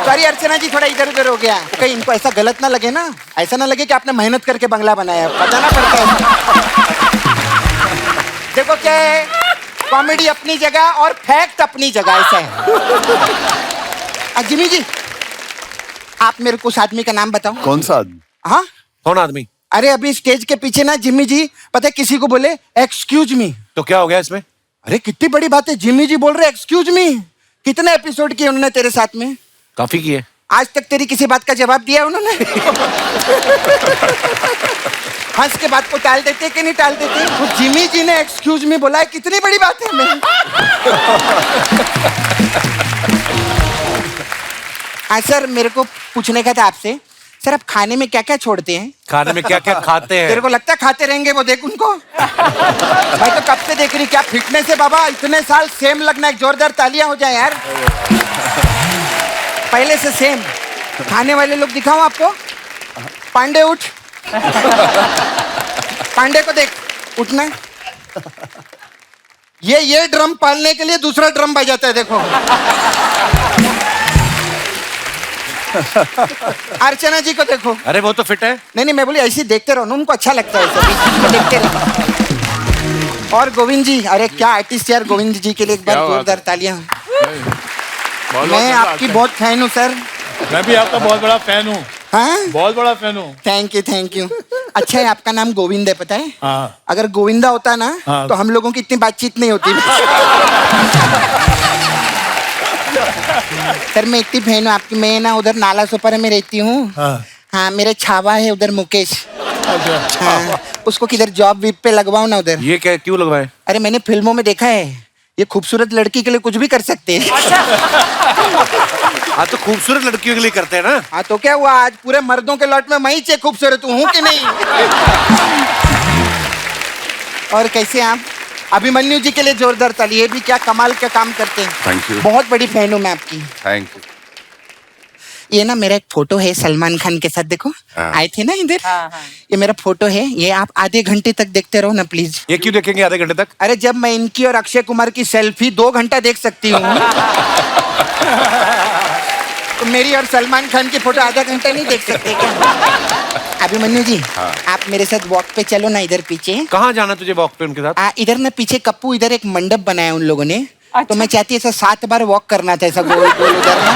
सॉरी अर्चना जी, थोड़ा इधर उधर हो गया। कहीं इनको ऐसा गलत ना लगे ना, ऐसा ना लगे कि आपने मेहनत करके बंगला बनाया, बताना पड़ता है। देखो क्या है, कॉमेडी अपनी जगह और फैक्ट अपनी जगह, ऐसा है। जिमी जी, आप मेरे को उस आदमी का नाम बताओ। कौन सा आदमी? हाँ, कौन आदमी? अरे अभी स्टेज के पीछे ना जिमी जी, पता है किसी को बोले एक्सक्यूज मी, तो क्या हो गया इसमें? अरे कितनी बड़ी बात है, जिमी जी बोल रहे एक्सक्यूज मी। कितने एपिसोड किए उन्होंने तेरे साथ में? काफी किए। आज तक तेरी किसी बात का जवाब दिया उन्होंने? हंस के बात को टाल देते कि नहीं टाल देते? तो जिमी जी ने एक्सक्यूज मी बोला है, कितनी बड़ी बात है। मैं हाँ सर, मेरे को पूछने का था आपसे, सर आप खाने में क्या क्या छोड़ते हैं? खाने में क्या क्या खाते हैं? तेरे को लगता है खाते रहेंगे? वो देख उनको। मैं तो कब से देख रही, क्या फिटनेस है बाबा, इतने साल सेम लगना। एक जोरदार तालियां हो जाए यार, पहले से सेम। खाने वाले लोग दिखाऊं आपको? पांडे उठ, पांडे को देख, उठना। ये ड्रम पालने के लिए दूसरा ड्रम बजाता है, देखो। अर्चना जी को देखो। अरे वो तो फिट है। नहीं, मैं बोली ऐसे देखते रहो ना, उनको अच्छा लगता है सभी, देखते रहो। और गोविंद जी, अरे क्या आर्टिस्ट यार, गोविंद जी के लिए एक बार जोरदार तालियां। मैं आपकी बहुत फैन हूँ सर। मैं भी आपका बहुत बड़ा फैन हूँ। हाँ, बहुत बड़ा फैन हूँ। Thank you. अच्छा है, आपका नाम गोविंद है, पता है? हाँ। अगर गोविंदा होता ना, हाँ। तो हम लोगों की इतनी बातचीत नहीं होती। सर मैं इतनी फैन हूँ आपकी। मैं ना उधर नाला सोपारा में रहती हूँ। हाँ, मेरे छावा है उधर मुकेश। हाँ, उसको किधर जॉब वीप पे लगवाओ ना उधर। ये क्या, क्यों लगवाए? अरे मैंने फिल्मों में देखा है, ये खूबसूरत लड़की के लिए कुछ भी कर सकते हैं। हाँ, तो खूबसूरत लड़कियों के लिए करते हैं ना। हाँ, तो क्या हुआ, आज पूरे मर्दों के लॉट में मैं ही खूबसूरत हूँ कि नहीं? और कैसे आप? अभिमन्यु जी के लिए जोरदार ताली, ये भी क्या कमाल का काम करते हैं। Thank you. बहुत बड़ी फैन हूँ मैं आपकी। Thank you. ये ना मेरा एक फोटो है सलमान खान के साथ, देखो आए थे ना इधर। ये मेरा फोटो है, ये आप आधे घंटे तक देखते रहो ना प्लीज। ये क्यों देखेंगे आधे घंटे तक? अरे जब मैं इनकी और अक्षय कुमार की सेल्फी 2 घंटा देख सकती हूँ तो मेरी और सलमान खान की फोटो आधा घंटा नहीं देख सकते क्या? अभिमन्यु जी, आप मेरे साथ वॉक पे चलो ना, इधर पीछे। कहाँ जाना तुझे वॉक पे उनके साथ? इधर ना पीछे कप्पू, इधर एक मंडप बनाया उन लोगों ने। तो मैं चाहती ऐसा 7 बार वॉक करना था, ऐसा गोल गोल उधर ना।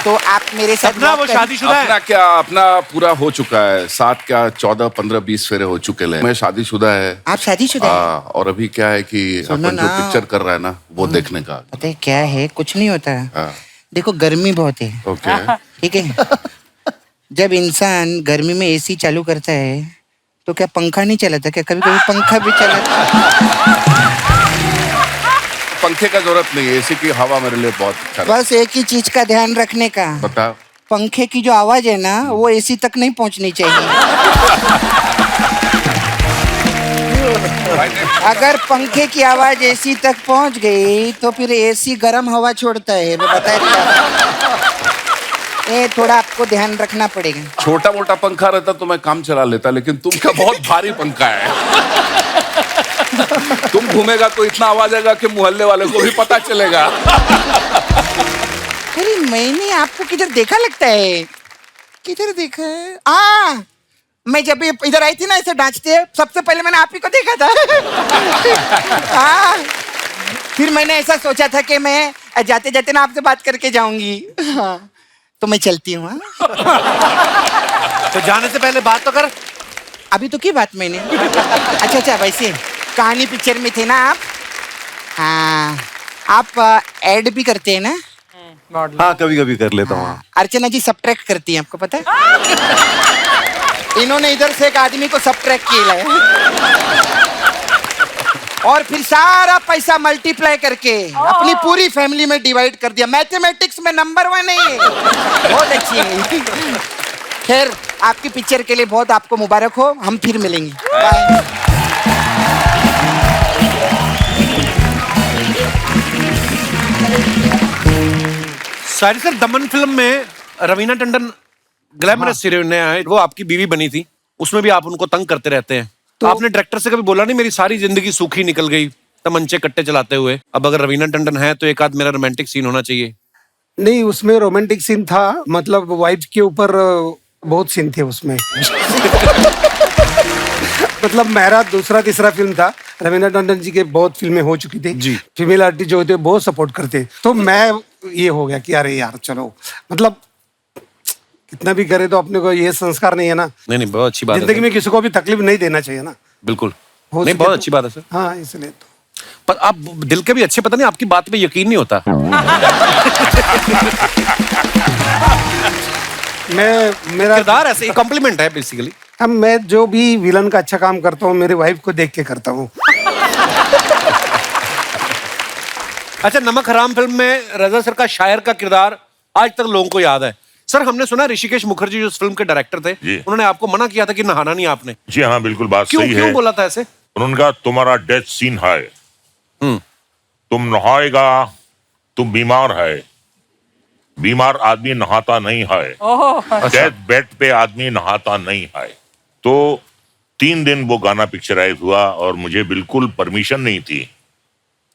तो आप मेरे साथ अपना वो शादीशुदा है? अपना क्या, अपना पूरा हो चुका है। 7 क्या 14 15 20 फेरे हो चुके हैं। मैं शादीशुदा है। आप शादीशुदा हैं? और अभी क्या है कि अपन जो पिक्चर कर रहा है ना वो देखने का। पता है क्या है, कुछ नहीं होता। देखो गर्मी बहुत है, ओके ठीक है। जब इंसान गर्मी में एसी चालू करता है तो क्या पंखा नहीं चलाता क्या? कभी कभी पंखा भी चलाता। पंखे का जरूरत नहीं है, एसी की हवा मेरे लिए बहुत अच्छा। बस एक ही चीज का ध्यान रखने का, बता। पंखे की जो आवाज है ना वो एसी तक नहीं पहुंचनी चाहिए। अगर पंखे की आवाज एसी तक पहुंच गई तो फिर एसी गर्म हवा छोड़ता है, मैं बता दिया। ये थोड़ा आपको ध्यान रखना पड़ेगा। छोटा मोटा पंखा रहता तो मैं काम चला लेता, लेकिन तुम क्या बहुत भारी पंखा है। तुम घूमेगा तो इतना आवाज आएगा कि मोहल्ले वाले को भी पता चलेगा। अरे मैंने आपको किधर देखा लगता है, किधर देखा है? मैं जब इधर आई थी ना ऐसे डांचते, सबसे पहले मैंने आप ही को देखा था। फिर मैंने ऐसा सोचा था कि मैं जाते जाते ना आपसे बात करके जाऊंगी। तो मैं चलती हूँ। तो जाने से पहले बात तो कर। अभी तो की बात मैंने। अच्छा वैसे कहानी पिक्चर में थे ना आप? हाँ, आप ऐड भी करते हैं ना? हाँ, कभी कभी कर लेता हूँ। अर्चना जी सब्ट्रैक्ट करती हैं, आपको पता है? इन्होंने इधर से एक आदमी को सब्ट्रैक्ट किया है और फिर सारा पैसा मल्टीप्लाई करके अपनी पूरी फैमिली में डिवाइड कर दिया। मैथमेटिक्स में नंबर 1 है, बहुत अच्छी है। खैर, आपकी पिक्चर के लिए बहुत आपको मुबारक हो। हम फिर मिलेंगे। बाय। शायरी सर, दमन फिल्म में रवीना टंडन ग्लैमरस हीरोइन है, वो आपकी बीवी बनी थी, उसमें भी आप उनको तंग करते रहते हैं। तो आपने डायरेक्टर से कभी बोला नहीं मेरी सारी जिंदगी सूखी निकल गई तमंचे कट्टे चलाते हुए, अब अगर रवीना टंडन है तो एक आध मेरा रोमांटिक सीन होना चाहिए? नहीं, उसमें रोमांटिक सीन था, मतलब वाइफ के ऊपर बहुत सीन थे उसमें। मतलब मेरा दूसरा तीसरा फिल्म था। रवीना टंडन जी के बहुत फिल्में हो चुकी थी जी, फीमेल आर्टिस्ट जो होते बहुत सपोर्ट करते, तो मैं ये हो गया कि अरे यार चलो, मतलब कितना भी करे तो अपने को ये संस्कार नहीं है ना। नहीं, बहुत अच्छी बात है। जिंदगी में किसी को भी तकलीफ नहीं देना चाहिए ना। बिल्कुल नहीं, बहुत अच्छी बात है सर। हाँ, इसलिए तो। पर आप दिल के भी अच्छे, पता नहीं आपकी बात पे यकीन नहीं होता। मेरा किरदार ऐसे कॉम्प्लीमेंट है बेसिकली। अब मैं जो भी विलन का अच्छा काम करता हूँ मेरी वाइफ को देख के करता हूँ। अच्छा, नमक हराम फिल्म में रजा सर का शायर का किरदार आज तक लोगों को याद है। सर, हमने सुना ऋषिकेश मुखर्जी जो इस फिल्म के डायरेक्टर थे, उन्होंने आपको मना किया था कि नहाना नहीं आपने। जी हाँ, बिल्कुल बात सही है। क्यों बोला था ऐसे? उन्होंने कहा तुम्हारा डेथ सीन है, तुम नहाएगा, तुम बीमार है, बीमार आदमी नहाता नहीं है, डेथ बेड पे आदमी नहाता नहीं है। तो 3 दिन वो गाना पिक्चराइज हुआ और मुझे बिल्कुल परमिशन नहीं थी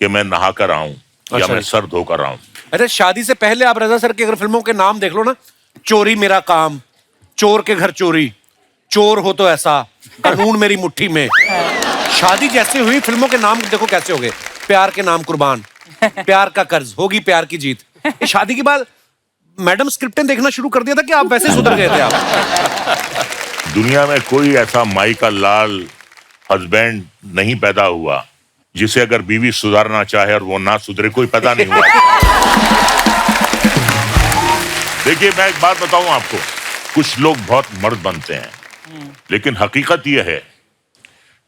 कि मैं नहा कर आऊं या मैं सर धोकर आऊं। अच्छा, शादी से पहले आप रजा सर की अगर फिल्मों के नाम देख लो ना, चोरी मेरा काम, चोर के घर चोरी, चोर हो तो ऐसा, कानून मेरी मुट्ठी में, शादी जैसे हुई फिल्मों के नाम देखो कैसे हो गए। प्यार के नाम कुर्बान, प्यार का कर्ज, होगी प्यार की जीत। ये शादी के बाद मैडम स्क्रिप्टें देखना शुरू कर दिया था कि आप वैसे सुधर गए थे आप? दुनिया में कोई ऐसा माई का लाल हस्बैंड नहीं पैदा हुआ जिसे अगर बीवी सुधारना चाहे और वो ना सुधरे, कोई पैदा नहीं हुआ। देखिए, मैं एक बात बताऊं आपको, कुछ लोग बहुत मर्द बनते हैं, लेकिन हकीकत यह है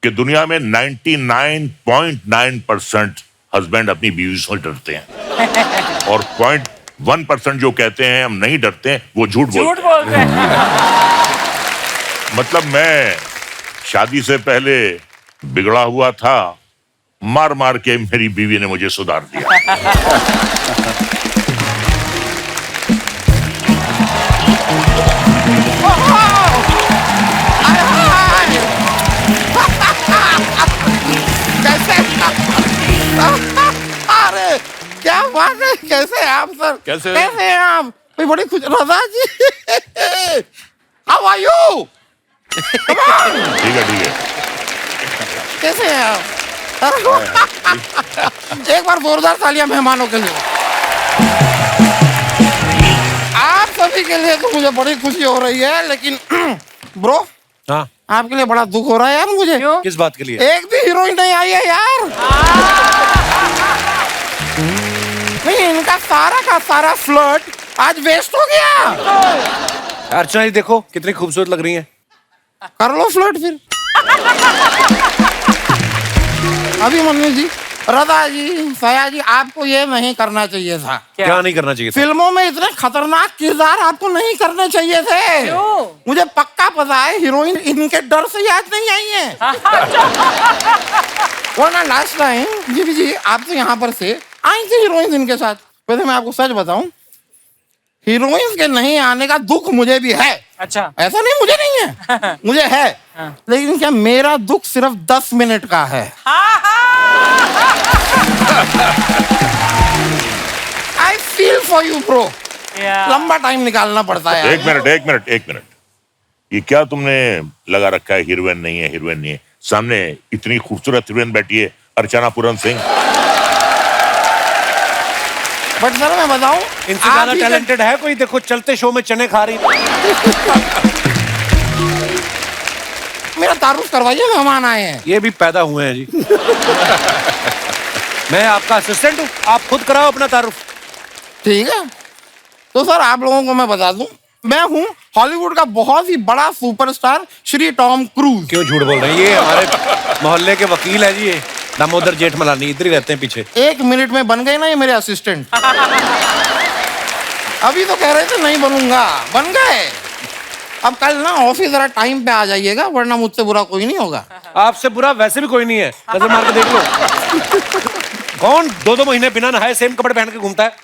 कि दुनिया में 99.9% हस्बैंड अपनी बीवी से डरते हैं और 0.1% जो कहते हैं हम नहीं डरते हैं, वो झूठ बोलते हैं। मतलब मैं शादी से पहले बिगड़ा हुआ था मार मार के मेरी बीवी ने मुझे सुधार दिया। अरे क्या बात है, कैसे हैं आप सर? कैसे हैं आप? मैं बड़ी खुश। रजा जी, हाउ आर यू? ठीक है। कैसे हैं आप? एक बार जोरदार तालियां मेहमानों के लिए। आप सभी के लिए तो मुझे बड़ी खुशी हो रही है, लेकिन ब्रो, हाँ, आपके लिए बड़ा दुख हो रहा है यार मुझे। किस बात के लिए? एक भी हीरोइन नहीं आई है यार। नहीं, इनका सारा का सारा फ्लर्ट आज वेस्ट हो गया। अर्चना जी देखो कितनी खूबसूरत लग रही हैं। कर लो फ्लर्ट फिर। अभिमन्यु जी, रदा जी, सया जी, आपको ये नहीं करना चाहिए था। क्या नहीं करना चाहिए था? फिल्मों में इतने खतरनाक किरदार आपको नहीं करने चाहिए थे। मुझे पक्का पता है हीरोइन इनके डर से याद नहीं आई है। वरना लास्ट टाइम जी आप तो यहाँ पर से आई थी हीरोइन इनके साथ। वैसे मैं आपको सच बताऊं, हीरोइन के नहीं आने का दुख मुझे भी है। अच्छा, ऐसा नहीं मुझे नहीं है, मुझे है। लेकिन क्या मेरा दुख सिर्फ 10 मिनट का है। I feel for you bro. लंबा टाइम निकालना पड़ता है। एक मिनट। ये क्या तुमने लगा रखा है? हीरोइन नहीं है। सामने इतनी खूबसूरत हीरोइन बैठी है, अर्चना पूरन सिंह। बट सर मैं बताऊं, इनसे ज्यादा टैलेंटेड है कोई? देखो चलते शो में चने खा रही। मेरा तारुफ करवाइए, मेहमान आए हैं। ये भी पैदा हुए हैं जी। मैं आपका असिस्टेंट हूँ, आप खुद कराओ अपना तारुफ। ठीक है, तो सर आप लोगों को मैं बता दूं, मैं हूँ हॉलीवुड का बहुत ही बड़ा सुपरस्टार श्री टॉम क्रूज। क्यों झूठ बोल रहे हैं? ये हमारे मोहल्ले के वकील है जी, ये दामोदर जेठमलानी, इधर ही रहते हैं पीछे। 1 मिनट में बन गए ना ये मेरे असिस्टेंट। अभी तो कह रहे थे नहीं बनूंगा, बन गए। अब कल ना ऑफिस जरा टाइम पे आ जाइएगा, वरना मुझसे बुरा कोई नहीं होगा। आपसे बुरा वैसे भी कोई नहीं है, नजर मार के देख लो। कौन 2-2 महीने बिना नहाए सेम कपड़े पहन के घूमता है?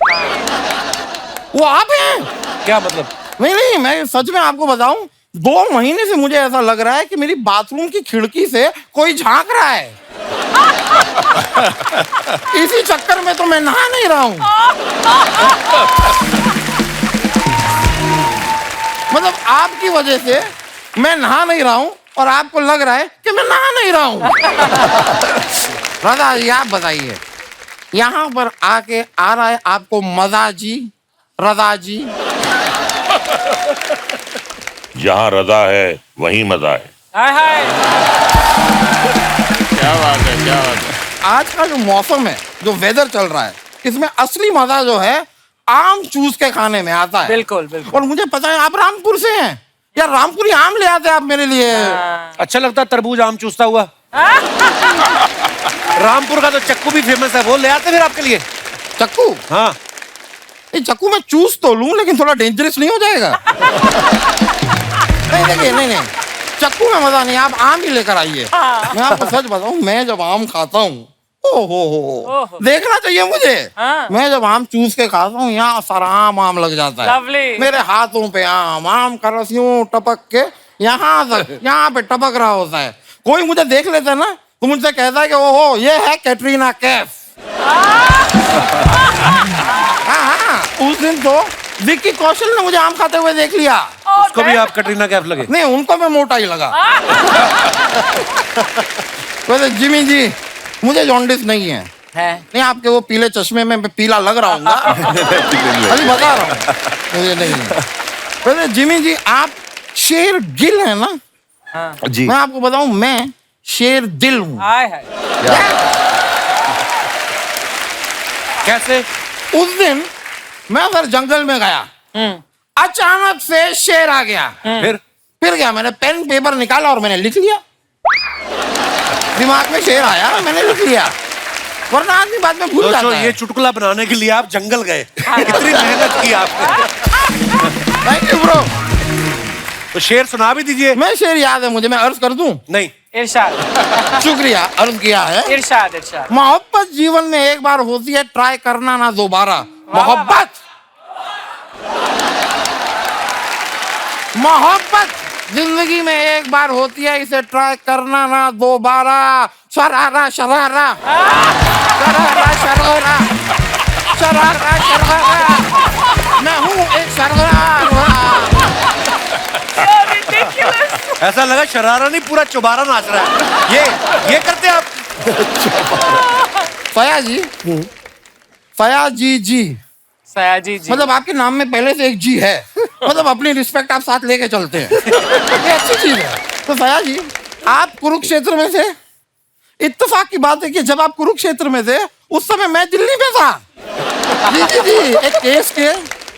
वो आप हैं। क्या मतलब? नहीं, मैं सच में आपको बताऊं, 2 महीने से मुझे ऐसा लग रहा है कि मेरी बाथरूम की खिड़की से कोई झांक रहा है। इसी चक्कर में तो मैं नहा नहीं रहा हूं। मतलब आपकी वजह से मैं नहा नहीं रहा हूं और आपको लग रहा है कि मैं नहा नहीं रहा हूं। रजा जी आप बताइए, यहाँ पर आके आ रहा है आपको मजा जी, रजा जी? जहाँ रजा है वहीं मजा है। क्या बात है। आज का जो मौसम है, जो वेदर चल रहा है, इसमें असली मजा जो है आम चूस के खाने में आता है। बिल्कुल। और मुझे पता है आप रामपुर से हैं यार, रामपुरी आम ले आते आप मेरे लिए। अच्छा लगता है तरबूज आम चूसता हुआ? रामपुर का तो चक्कू भी फेमस है, वो ले आते फिर आपके लिए। चक्कू? हाँ। चक्कू मैं चूस तो लूं, लेकिन थोड़ा डेंजरस नहीं हो जाएगा? नहीं, चक्कू में मजा नहीं, आप आम ही लेकर आइए। मैं आपको सच बताऊं, मैं जब आम खाता हूँ, ओहो, देखना चाहिए मुझे। मैं जब आम चूस के खाता हूँ, यहाँ सारा आम लग जाता है मेरे हाथों पे। आम का रस यूं टपक के यहाँ पे टपक रहा होता है। कोई मुझे देख लेता है ना, तो मुझसे कहता है कि ओहो, ये है कैटरीना कैफ। हाँ, उस दिन तो विक्की कौशल ने मुझे आम खाते हुए देख लिया। उसको भी आप कैटरीना कैफ लगे? नहीं, उनको मैं मोटा ही लगा। वैसे जिमी जी, मुझे जॉन्डिस नहीं है। नहीं, आपके वो पीले चश्मे में मैं पीला लग रहा हूँ। अभी बता रहा हूँ, मुझे नहीं है। वैसे जिमी जी, आप शेर गिल है ना? जी। मैं आपको बताऊं, मैं शेर दिल हूँ। कैसे? उस दिन मैं उधर जंगल में गया, अचानक से शेर आ गया। फिर क्या, मैंने पेन पेपर निकाला और मैंने लिख लिया। दिमाग में शेर आया, मैंने लिख लिया, वरना आदमी बाद में भूल जाता है। ये चुटकुला बनाने के लिए आप जंगल गए, कितनी मेहनत की आपने। Thank you bro. तो शेर सुना भी दीजिए। मैं शेर याद है मुझे, मैं अर्ज कर दूं? नहीं, इरशाद शुक्रिया अर्ज किया है। इरशाद इरशाद। मोहब्बत जीवन में एक बार होती है, ट्राई करना ना दोबारा। मोहब्बत जिंदगी में एक बार होती है, इसे ट्राई करना ना दोबारा। शरारा शरारा शरारा शरारा शरारा शरारा, मैं हूँ एक शरारा। ऐसा लगा शरारा नहीं पूरा चौबारा नाच रहा है। ये करते आप। फयाजी जी सयाजी जी, मतलब आपके नाम में पहले से एक जी है, मतलब अपनी रिस्पेक्ट आप साथ लेके चलते हैं, ये अच्छी चीज है। तो फया जी, आप कुरुक्षेत्र में थे। इत्तेफाक की बात है कि जब आप कुरुक्षेत्र में थे उस समय मैं दिल्ली में था। जी एक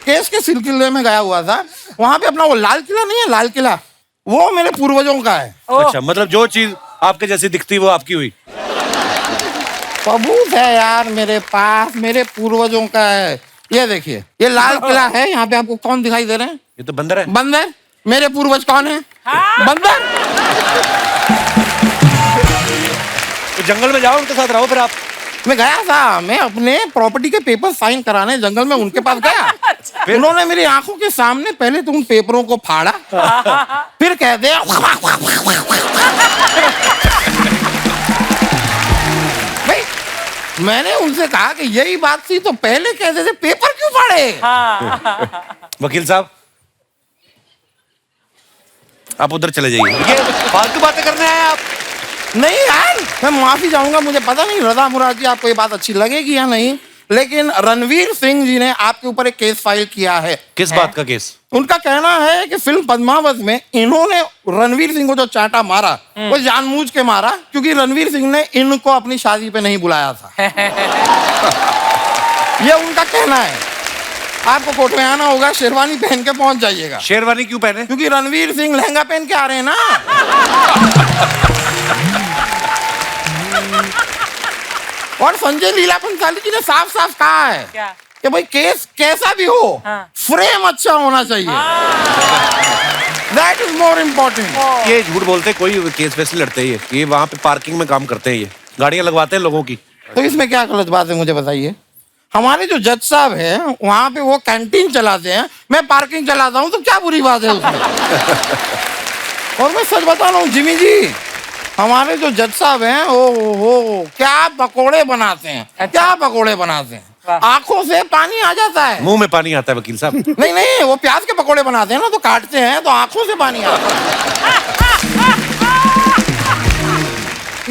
केस के सिलसिले में गया हुआ था। वहां पे अपना वो लाल किला नहीं है, लाल किला, वो मेरे पूर्वजों का है। अच्छा, मतलब जो चीज आपके जैसी दिखती वो आपकी हुई। सबूत है यार मेरे पास, मेरे पूर्वजों का है। ये देखिए, ये लाल किला है। यहाँ पे आपको कौन दिखाई दे रहे हैं? ये तो बंदर है। बंदर। मेरे पूर्वज कौन है? बंदर। तो जंगल में जाओ, उनके साथ रहो फिर आप। मैं गया था, मैं अपने प्रॉपर्टी के पेपर साइन कराने जंगल में उनके पास गया। उन्होंने मेरी आंखों के सामने पहले तो उन पेपरों को फाड़ा, फिर कहते भाई, मैंने उनसे कहा कि यही बात थी तो पहले कहते थे पेपर क्यों फाड़े? वकील साहब, आप उधर चले जाइए, ये फालतू बातें करने आए आप। नहीं यार, मैं माफी चाहूंगा। मुझे पता नहीं रजा मुराद जी आपको ये बात अच्छी लगेगी या नहीं, लेकिन रणवीर सिंह जी ने आपके ऊपर एक केस फाइल किया है। किस बात का केस? उनका कहना है कि फिल्म पद्मावत में इन्होंने रणवीर सिंह को जो चांटा मारा वो जानबूझ के मारा, क्योंकि रणवीर सिंह ने इनको अपनी शादी पे नहीं बुलाया था। ये उनका कहना है। आपको कोर्ट में आना होगा, शेरवानी पहन के पहुंच जाइएगा। शेरवानी क्यों पहने? क्योंकि रणवीर सिंह लहंगा पहन के आ रहे हैं ना। और संजय लीला भंसाली जी ने साफ साफ कहा है कि भाई केस कैसा भी हो, फ्रेम अच्छा होना चाहिए। That is more important. ये झूठ बोलते, कोई केस वैसे लड़ते ही है। ये वहाँ पे पार्किंग में काम करते हैं, ये गाड़ियां लगवाते हैं लोगों की। तो इसमें क्या गलत बात है मुझे बताइए? हमारे जो जज साहब हैं वहाँ पे वो कैंटीन चलाते हैं, मैं पार्किंग चलाता हूँ, तो क्या बुरी बात है उसमें? और मैं सच बता रहा हूँ जिमी जी, हमारे जो जज साहब हैं ओ क्या पकोड़े बनाते हैं, क्या पकोड़े बनाते हैं। आंखों से पानी आ जाता है, मुंह में पानी आता है वकील साहब। नहीं, वो प्याज के पकोड़े बनाते हैं ना, तो काटते हैं तो आंखों से पानी आता है।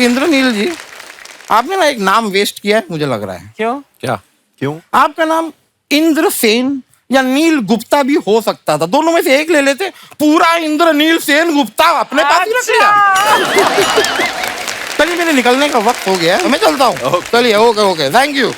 इंद्रनील जी, आपने ना एक नाम वेस्ट किया है मुझे लग रहा है। क्यों? आपका नाम इंद्रसेन या नील गुप्ता भी हो सकता था, दोनों में से एक ले लेते। पूरा इंद्रनील सेन गुप्ता अपने पास ही रख लिया। चलिए, मेरे निकलने का वक्त हो गया, मैं चलता हूँ। चलिए, okay, thank you.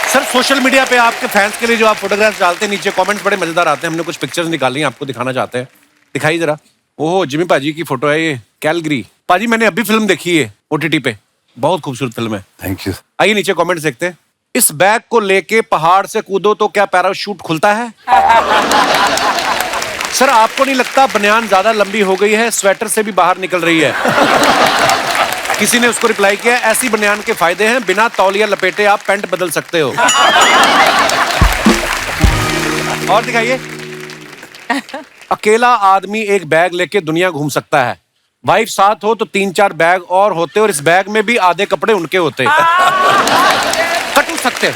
Sir, social media पे आपके फैंस के लिए जो आप फोटोग्राफ्स डालते हैं, नीचे कमेंट्स बड़े मजेदार आते हैं। हमने कुछ पिक्चर्स निकाली हैं, आपको दिखाना चाहते हैं। दिखाइए जरा। ओह, जिमी पाजी की फोटो है ये, कैलगरी। पाजी, मैंने अभी फिल्म देखी है OTT पे, बहुत खूबसूरत फिल्म है। Thank you. आइए नीचे कमेंट्स देखते हैं। इस बैग को लेके पहाड़ से कूदो तो क्या पैराशूट खुलता है? सर, आपको नहीं लगता बनियान ज्यादा लंबी हो गई है, स्वेटर से भी बाहर निकल रही है? किसी ने उसको रिप्लाई किया, ऐसी बनियान के फायदे हैं, बिना तौलिया लपेटे आप पैंट बदल सकते हो। और दिखाइए। अकेला आदमी एक बैग लेके दुनिया घूम सकता है, वाइफ साथ हो तो 3-4 बैग और होते, और इस बैग में भी आधे कपड़े उनके होते। कट सकते।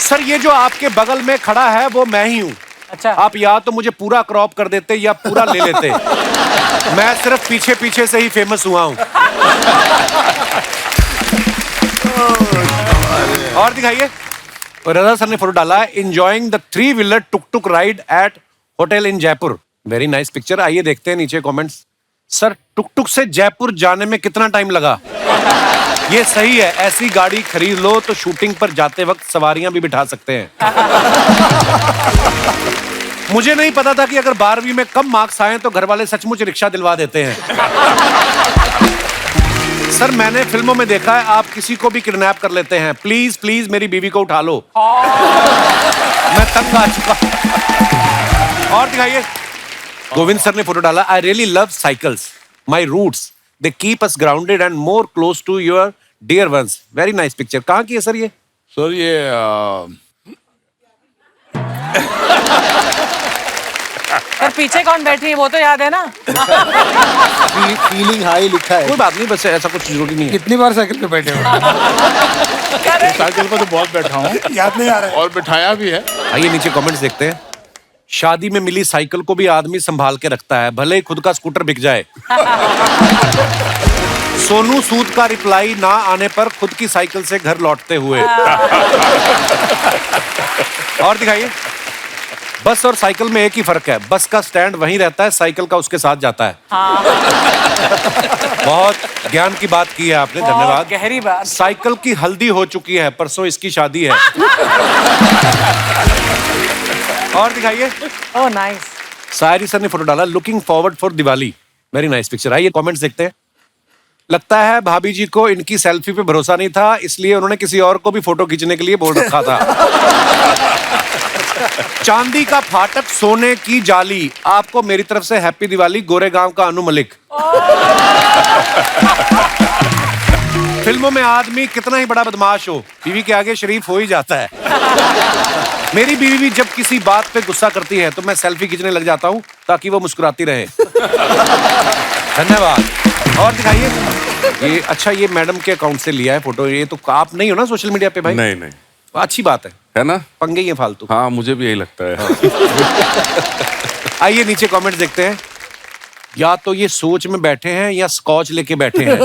सर, ये जो आपके बगल में खड़ा है वो मैं ही हूँ। अच्छा, आप या तो मुझे पूरा क्रॉप कर देते या पूरा ले लेते। मैं सिर्फ पीछे पीछे से ही फेमस हुआ हूँ। और दिखाइए। रजा सर ने फोटो डाला है, enjoying the 3-wheeler tuk tuk ride at hotel in Jaipur. Very nice picture. आइए देखते हैं नीचे कमेंट्स। सर, टुक-टुक से जयपुर जाने में कितना टाइम लगा? ये सही है, ऐसी गाड़ी खरीद लो तो शूटिंग पर जाते वक्त सवारियां भी बिठा सकते हैं। मुझे नहीं पता था कि अगर 12वीं में कम मार्क्स आए तो घर वाले सचमुच रिक्शा दिलवा देते हैं। सर, मैंने फिल्मों में देखा है आप किसी को भी किडनैप कर लेते हैं। प्लीज मेरी बीवी को उठा लो। मैं तंग आ चुका। और दिखाइए, गोविंद सर ने फोटो डाला। I really love cycles, my roots, they keep us grounded and more close to your dear ones. Very nice picture. कहाँ की है सर ये? सर ये सर पीछे कौन बैठी है वो तो याद है ना? फीलिंग हाई लिखा है। कोई बात नहीं, बस ऐसा कुछ जरूरी नहीं है। कितनी बार साइकिल पे बैठे हो? साइकिल पर तो बहुत बैठा हूँ, याद नहीं आ रहा है। और बिठाया भी है। आइए नीचे कमेंट्स देखते हैं। शादी में मिली साइकिल को भी आदमी संभाल के रखता है, भले ही खुद का स्कूटर बिक जाए। सोनू सूद का रिप्लाई ना आने पर खुद की साइकिल से घर लौटते हुए। और दिखाइए, बस और साइकिल में एक ही फर्क है, बस का स्टैंड वहीं रहता है, साइकिल का उसके साथ जाता है। बहुत ज्ञान की बात की है आपने, धन्यवाद। गहरी बात। साइकिल की हल्दी हो चुकी है, परसों इसकी शादी है। और दिखाइए, ओह नाइस। सायरी सर ने फोटो डाला, looking forward for Diwali. Very nice picture. आइए कमेंट्स देखते हैं। लगता है भाभी जी को इनकी सेल्फी पे भरोसा नहीं था, इसलिए उन्होंने किसी और को भी फोटो खींचने के लिए बोल रखा था। चांदी का फाटक सोने की जाली, आपको मेरी तरफ से हैप्पी दिवाली। गोरेगांव का अनु मलिक। फिल्मों में आदमी कितना ही बड़ा बदमाश हो, बीवी के आगे शरीफ हो ही जाता है। मेरी बीवी भी जब किसी बात पे गुस्सा करती है तो मैं सेल्फी खींचने लग जाता हूँ ताकि वो मुस्कुराती रहे। धन्यवाद। और दिखाइए, ये अच्छा, ये मैडम के अकाउंट से लिया है फोटो। ये तो आप नहीं हो ना सोशल मीडिया पे भाई? नहीं नहीं, अच्छी बात है ना, पंगे ही है फालतू। हाँ मुझे भी यही लगता है। आइए नीचे कमेंट्स देखते हैं। या तो ये सोच में बैठे हैं या स्कॉच लेके बैठे हैं।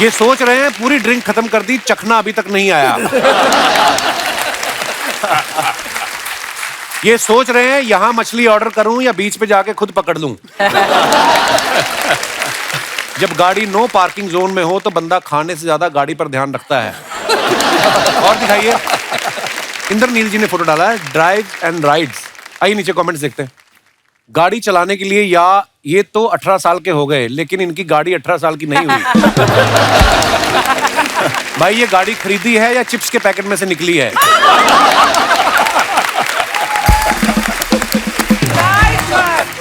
ये सोच रहे हैं पूरी ड्रिंक खत्म कर दी, चखना अभी तक नहीं आया। ये सोच रहे हैं यहां मछली ऑर्डर करूं या बीच पे जाके खुद पकड़ लूं। जब गाड़ी नो पार्किंग जोन में हो तो बंदा खाने से ज्यादा गाड़ी पर ध्यान रखता है। और दिखाइए, इंद्रनील जी ने फोटो डाला है, ड्राइव एंड राइड्स। आइए नीचे कमेंट्स देखते हैं। गाड़ी चलाने के लिए या ये तो 18 साल के हो गए, लेकिन इनकी गाड़ी 18 साल की नहीं हुई। भाई ये गाड़ी खरीदी है या चिप्स के पैकेट में से निकली है?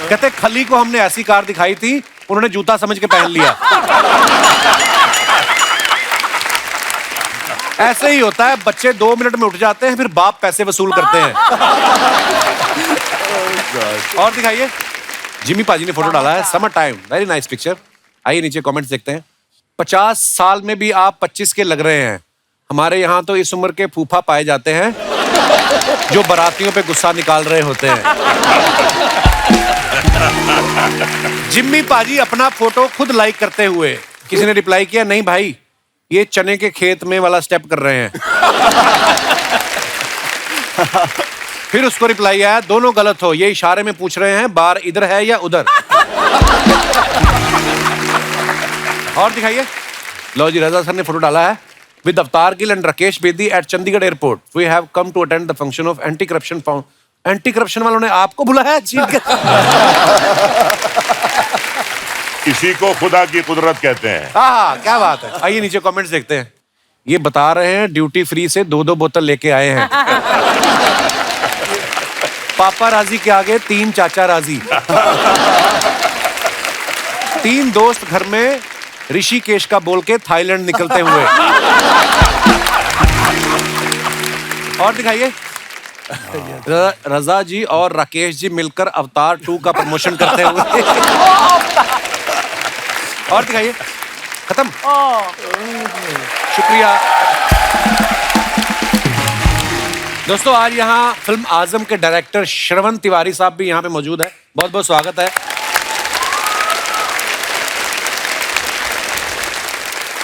कहते खली को हमने ऐसी कार दिखाई थी, उन्होंने जूता समझ के पहन लिया। ऐसे ही होता है, बच्चे 2 मिनट में उठ जाते हैं, फिर बाप पैसे वसूल करते हैं। और दिखाइए, जिमी पाजी ने फोटो डाला है, summer time. Very nice picture. आइए नीचे कमेंट्स देखते हैं। 50 साल में भी आप 25 के लग रहे हैं। हमारे यहाँ तो इस उम्र के फूफा पाए जाते हैं जो बारातियों पे गुस्सा निकाल रहे होते हैं। जिम्मी पाजी अपना फोटो खुद लाइक करते हुए। किसी ने रिप्लाई किया, नहीं भाई ये चने के खेत में वाला स्टेप कर रहे हैं। फिर उसको रिप्लाई आया, दोनों गलत हो, ये इशारे में पूछ रहे हैं बार इधर है या उधर। और दिखाइए, लो जी, रजा सर ने फोटो डाला है, with Avtar Gill and Rakesh Bedi at Chandigarh airport we have come to attend the function of anti corruption found. Anti corruption वालों ने आपको बुलाया? इसी को खुदा की कुदरत कहते हैं। हाँ, क्या बात है। आइए नीचे कमेंट्स देखते हैं। ये बता रहे हैं ड्यूटी फ्री से 2-2 बोतल लेके आए हैं। पापा राजी के आगे 3 चाचा राजी। 3 दोस्त घर में ऋषिकेश का बोल के थाईलैंड निकलते हुए। और दिखाइए, रजा जी और राकेश जी मिलकर अवतार 2 का प्रमोशन करते हुए। और दिखाइए, खत्म। शुक्रिया दोस्तों। आज यहाँ फिल्म आजम के डायरेक्टर श्रवण तिवारी साहब भी यहाँ पे मौजूद है। बहुत बहुत स्वागत है।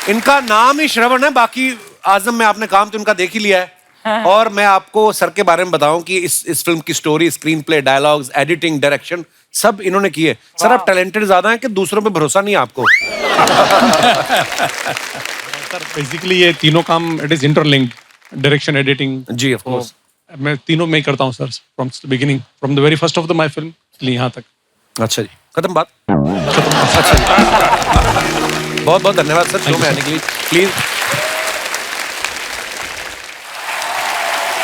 इनका नाम ही श्रवण है, बाकी आजम में आपने काम तो इनका देख ही लिया है। और मैं आपको सर के बारे में बताऊं कि इस फिल्म की story, screen play, dialogues, editing, direction सब इन्होंने किए। सर आप टैलेंटेड ज्यादा हैं कि दूसरों पे भरोसा नहीं है आपको? सर बेसिकली ये तीनों काम it is interlinked, direction, editing. जी ऑफ कोर्स, मैं तीनों में ही करता हूँ sir, from the beginning, from the very first of the my film यहाँ तक। अच्छा जी, खत्म बात। अच्छा जी, बहुत बहुत धन्यवाद सर शो में आने के लिए। प्लीज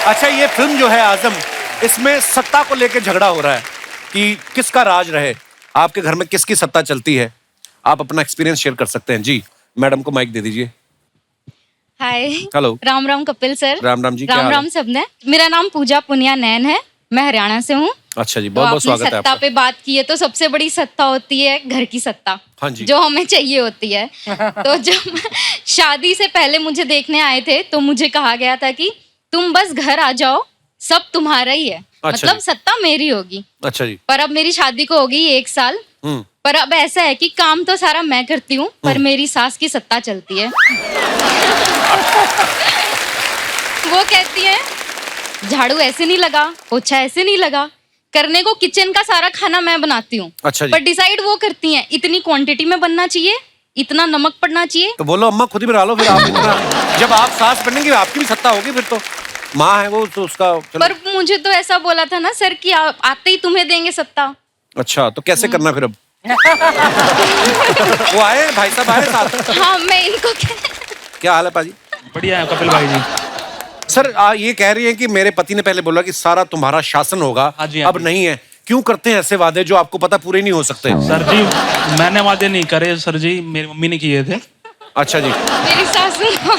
अच्छा, ये फिल्म जो है आजम, इसमें सत्ता को लेकर झगड़ा हो रहा है कि किसका राज रहे, आपके घर में किसकी सत्ता चलती है। आप अपना एक्सपीरियंस शेयर कर सकते हैं जी। मैडम को माइक दे दीजिए। हाय, हेलो। राम राम कपिल सर। राम राम जी, क्या राम हाल है? राम सबने। मेरा नाम पूजा पुनिया नैन है, मैं हरियाणा से हूँ। अच्छा जी, तो बहुत बहुत आपने स्वागत है सत्ता आपका। पे बात की है, तो सबसे बड़ी सत्ता होती है घर की सत्ता। हाँ जी। जो हमें चाहिए होती है। तो जब शादी से पहले मुझे देखने आए थे तो मुझे कहा गया था कि तुम बस घर आ जाओ, सब तुम्हारा ही है। अच्छा मतलब जी। सत्ता मेरी होगी। अच्छा जी। पर अब मेरी शादी को हो गई 1 साल। पर अब ऐसा है कि काम तो सारा मैं करती हूँ, पर मेरी सास की सत्ता चलती है। वो कहती है झाड़ू ऐसे नहीं लगा, पोछा ऐसे नहीं लगा, करने को किचन का सारा खाना मैं बनाती हूँ। अच्छा जी। पर डिसाइड वो करती हैं, इतनी क्वांटिटी में बनना चाहिए, इतना नमक पड़ना चाहिए। तो बोलो अम्मा खुद ही बना लो फिर आप इतना। जब आप सास बनेंगे आपकी भी सत्ता होगी फिर तो। माँ है वो तो उसका चलो। पर मुझे तो ऐसा बोला था ना सर कि आते ही तुम्हें देंगे सत्ता। अच्छा, तो कैसे करना फिर अब? वो आए भाई साहब आए साथ। हाँ, मैं इनको क्या हाल है पाजी? बढ़िया है कपिल भाई जी। सर ये कह रही है कि मेरे पति ने पहले बोला कि सारा तुम्हारा शासन होगा, अब नहीं है। क्यों करते हैं ऐसे वादे जो आपको पता पूरे नहीं हो सकते? सर जी, मैंने वादे नहीं करे सर जी, मेरी मम्मी ने किए थे। अच्छा जी। मेरी सासू माँ।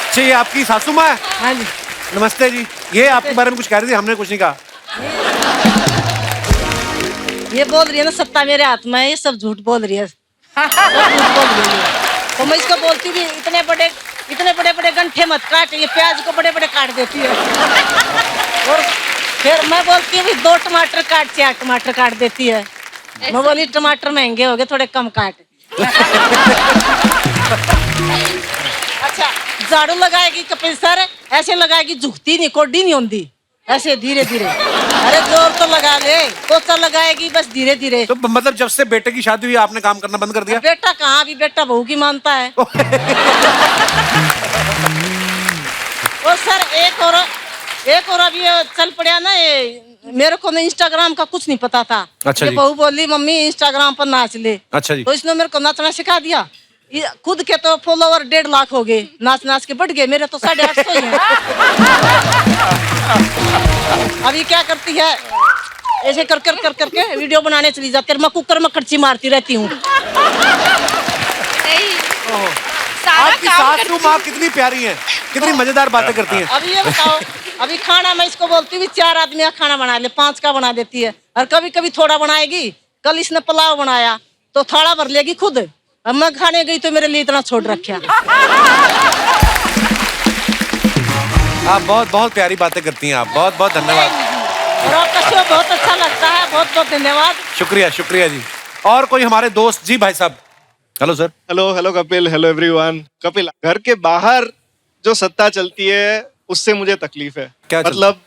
अच्छा, ये आपकी सासू माँ है? हाँ जी। नमस्ते जी। ये आपके बारे में कुछ कह रही थी, हमने कुछ नहीं कहा। ये बोल रही है ना सत्ता मेरे हाथ में है, ये सब झूठ बोल रही है। झूठ बोल रही है। तो मैं इसको बोलती थी इतने बड़े बड़े गंठे मत काट, ये प्याज को बड़े बड़े काट देती है। और फिर मैं बोलती हूँ 2 टमाटर काट, 4 टमाटर काट देती है। मैं बोली टमाटर महंगे हो गए, थोड़े कम काट। अच्छा, झाड़ू लगाएगी कपिल सर, ऐसे लगाएगी, झुकती नहीं, कोडी नहीं होती, ऐसे धीरे धीरे। अरे जोर तो लगा ले, पोछा लगाएगी बस धीरे धीरे। तो मतलब जब से बेटे की शादी हुई आपने काम करना बंद कर दिया? बेटा कहाँ, अभी बेटा बहू की मानता है। और सर एक और अभी चल पड़ा ना, ये मेरे को ना इंस्टाग्राम का कुछ नहीं पता था। अच्छा ये जी। बहू बोली मम्मी इंस्टाग्राम पर नाच ले। अच्छा जी। तो इसने मेरे को नाचना सिखा दिया। ये खुद के तो फॉलोवर 1.5 लाख हो गए, नाच नाच के बढ़ गए, मेरे तो 850 ही हैं। अभी क्या करती है, ऐसे कर करके वीडियो बनाने चली जाती है। मैं कुकर में खर्ची मारती रहती हूँ। आपकी सासू माँ कितनी प्यारी है, कितनी मजेदार बातें करती हैं। अभी ये बताओ, अभी खाना मैं इसको बोलती हूँ 4 आदमी का खाना बना ले, 5 का बना देती है। और कभी कभी थोड़ा बनाएगी। कल इसने पुलाव बनाया तो थोड़ा भर लेगी खुद। अब मैं खाने गई तो मेरे लिए इतना छोड़ रखा। आप बहुत बहुत प्यारी बातें करती हैं। आप बहुत बहुत धन्यवाद। और आपका शो बहुत अच्छा लगता है, बहुत बहुत धन्यवाद। शुक्रिया शुक्रिया जी। और कोई हमारे दोस्त जी? भाई साहब। Hello sir. Hello Kapil, hello everyone. Kapil, घर के बाहर जो सत्ता चलती है उससे मुझे तकलीफ है। क्या मतलब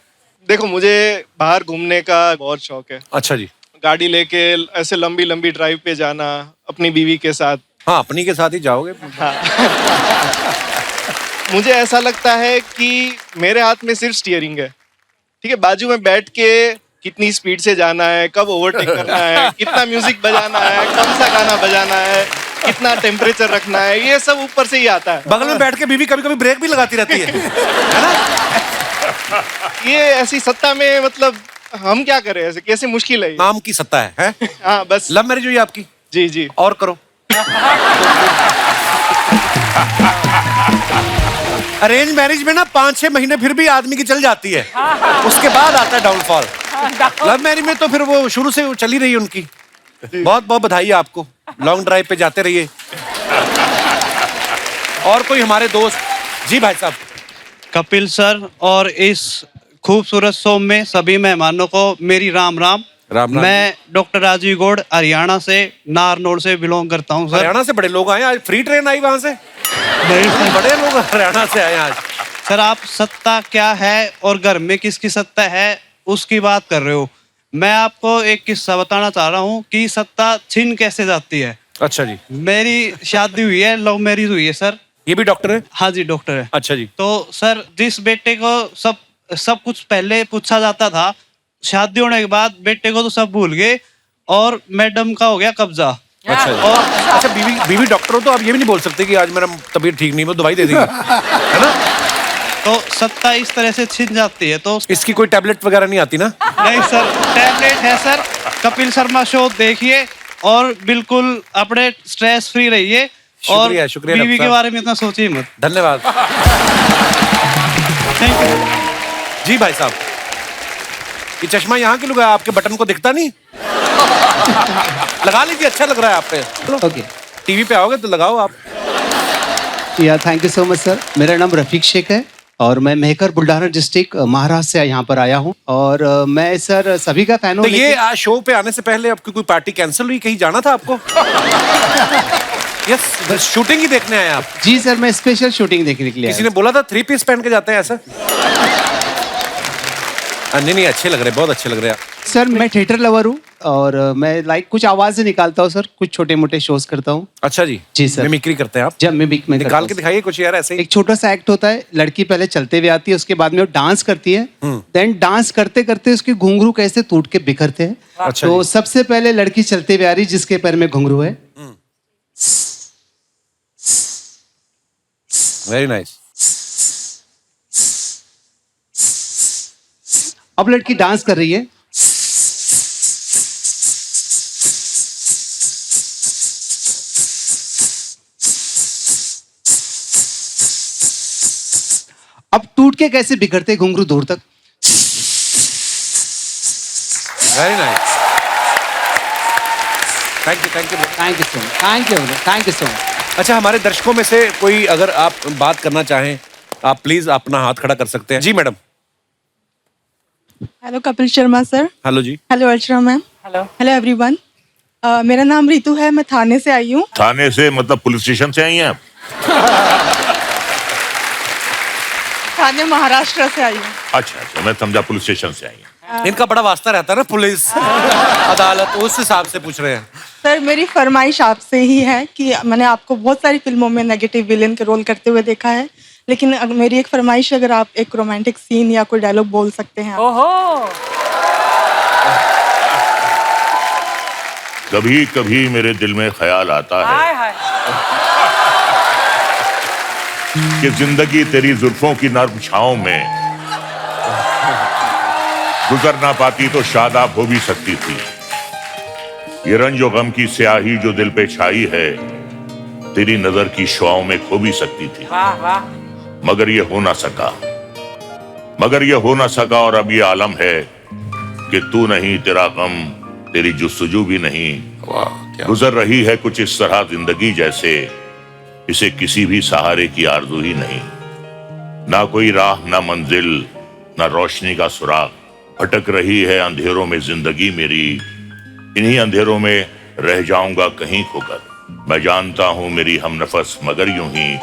देखो, मुझे बाहर घूमने का बहुत शौक है। अच्छा जी। गाड़ी लेके ऐसे लंबी लंबी ड्राइव पे जाना अपनी बीवी के साथ। हाँ, अपनी के साथ ही जाओगे। हाँ। मुझे ऐसा लगता है कि मेरे हाथ में सिर्फ स्टीयरिंग है, ठीक है। बाजू में बैठ के कितनी स्पीड से जाना है, कब ओवरटेक करना है, कितना म्यूजिक बजाना है, कौन सा गाना बजाना है, कितना टेम्परेचर रखना है, ये सब ऊपर से ही आता है। बगल में बैठ के बीवी कभी कभी ब्रेक भी लगाती रहती है ना? ये ऐसी सत्ता में मतलब हम क्या करें, ऐसे कैसे मुश्किल है। नाम की सत्ता है? हाँ बस। लव मैरिज हुई आपकी? जी जी। और करो। अरेंज मैरिज में ना 5-6 महीने फिर भी आदमी की चल जाती है, उसके बाद आता है डाउनफॉल। लव मैरिज में तो फिर वो शुरू से चली रही है उनकी। बहुत बहुत बधाई है आपको, लॉन्ग ड्राइव पे जाते रहिए। और कोई हमारे दोस्त? जी भाई साहब। कपिल सर और इस खूबसूरत शो में सभी मेहमानों को मेरी राम राम। राम राम। मैं डॉक्टर राजीव गौड़ हरियाणा से नारनौल से बिलोंग करता हूँ सर। हरियाणा से बड़े लोग आए आज, फ्री ट्रेन आई वहां से? नहीं, बड़े लोग हरियाणा से आए आज। सर आप सत्ता क्या है और घर में किसकी सत्ता है उसकी बात कर रहे हो। मैं आपको एक किस्सा बताना चाह रहा हूँ कि सत्ता छीन कैसे जाती है। अच्छा जी। मेरी शादी हुई है, लव मैरिज हुई है सर। ये भी डॉक्टर है? हाँ जी डॉक्टर है। अच्छा जी। तो सर जिस बेटे को सब कुछ पहले पूछा जाता था, शादी होने के बाद बेटे को तो सब भूल गए और मैडम का हो गया कब्जा। अच्छा और अच्छा, बीवी डॉक्टर हो तो आप ये भी नहीं बोल सकते कि आज मेरा तबीयत ठीक नहीं, वो दवाई दे देंगे, है ना? तो सत्ता इस तरह से छिन जाती है। तो इसकी कोई टैबलेट वगैरह नहीं आती ना? नहीं सर, टैबलेट है सर। कपिल शर्मा शो देखिए और बिल्कुल अपने स्ट्रेस फ्री रहिए और शुक्रिया, शुक्रिया बीवी डॉक्टर के साहब। बारे में इतना सोचिए मत। धन्यवाद। Thank you. जी भाई साहब, ये चश्मा यहाँ क्यों लगाया? आपके बटन को दिखता नहीं? लगा लीजिए, अच्छा लग रहा है आप पे। ओके, टीवी पे आओगे तो लगाओ आप। या thank you so much sir. मेरा नाम रफीक शेख है और मैं मेहकर बुल्ढाना डिस्ट्रिक्ट महाराष्ट्र से यहाँ पर आया हूँ और मैं सर सभी का फैन हूँ। तो ये आज शो पे आने से पहले आपकी कोई पार्टी कैंसिल हुई? कहीं जाना था आपको? यस, बस शूटिंग ही देखने आए आप? जी सर, मैं स्पेशल शूटिंग देखने के लिए किसी ने बोला था 3 पीस पहन के जाते हैं ऐसा? नहीं नहीं, अच्छे लग रहे, बहुत अच्छे लग रहे हैं। सर मैं थिएटर लवर हूँ और मैं कुछ आवाजें निकालता हूँ सर, कुछ छोटे मोटे शोज करता हूँ। अच्छा जी। जी सर। मिमिक्री करते हैं आप? जब मिमिक में निकाल के दिखाइए कुछ यार ऐसे ही। एक छोटा सा एक्ट होता है, लड़की पहले चलते हुए आती है, उसके बाद में वो डांस करती है, देन डांस करते करते उसके घुंघरू कैसे टूट के बिखरते हैं। अच्छा तो सबसे पहले लड़की चलते हुए आ रही जिसके पैर में घुंघरू है। Very nice. अब लड़की डांस कर रही है। अब टूट के कैसे बिखरते घुंघरू दूर तक। Very nice. Thank you, thank you, thank you so much, thank you, thank you so much. अच्छा, हमारे दर्शकों में से कोई अगर आप बात करना चाहें, आप प्लीज अपना हाथ खड़ा कर सकते हैं। जी madam. Hello Kapil Sharma sir. Hello जी। Hello Archana ma'am. Hello everyone. मेरा नाम रितु है, मैं थाने से आई हूँ। थाने से मतलब पुलिस स्टेशन से आई हैं आप? थाने महाराष्ट्र से आई हूँ। अच्छा अच्छा, मैं समझा पुलिस स्टेशन से आई हैं। इनका बड़ा वास्ता रहता है ना पुलिस अदालत, उस हिसाब से पूछ रहे हैं। सर मेरी फरमाइश आपसे ही है कि मैंने आपको बहुत सारी फिल्मों में नेगेटिव विलेन के रोल करते हुए देखा है, लेकिन मेरी एक फरमाइश, अगर आप एक रोमांटिक सीन या कोई डायलॉग बोल सकते हैं। ओहो। कभी कभी मेरे दिल में ख्याल आता है कि जिंदगी तेरी जुल्फों की नर्म छांव में गुजर ना पाती तो शादाब हो भी सकती थी। ये रंजो गम की स्याही जो दिल पे छाई है, तेरी नजर की शुआओं में खो भी सकती थी। मगर ये हो ना सका, मगर ये हो ना सका और अब ये आलम है कि तू नहीं, तेरा गम, तेरी जुस्तजू भी नहीं। गुजर रही है कुछ इस तरह जिंदगी जैसे इसे किसी भी सहारे की आरज़ू ही नहीं। ना कोई राह, ना मंजिल, ना रोशनी का सुराग। भटक रही है अंधेरों में जिंदगी मेरी, इन्हीं अंधेरों में रह जाऊंगा कहीं खोकर। मैं जानता हूं मेरी हमनफस, मगर यूं ही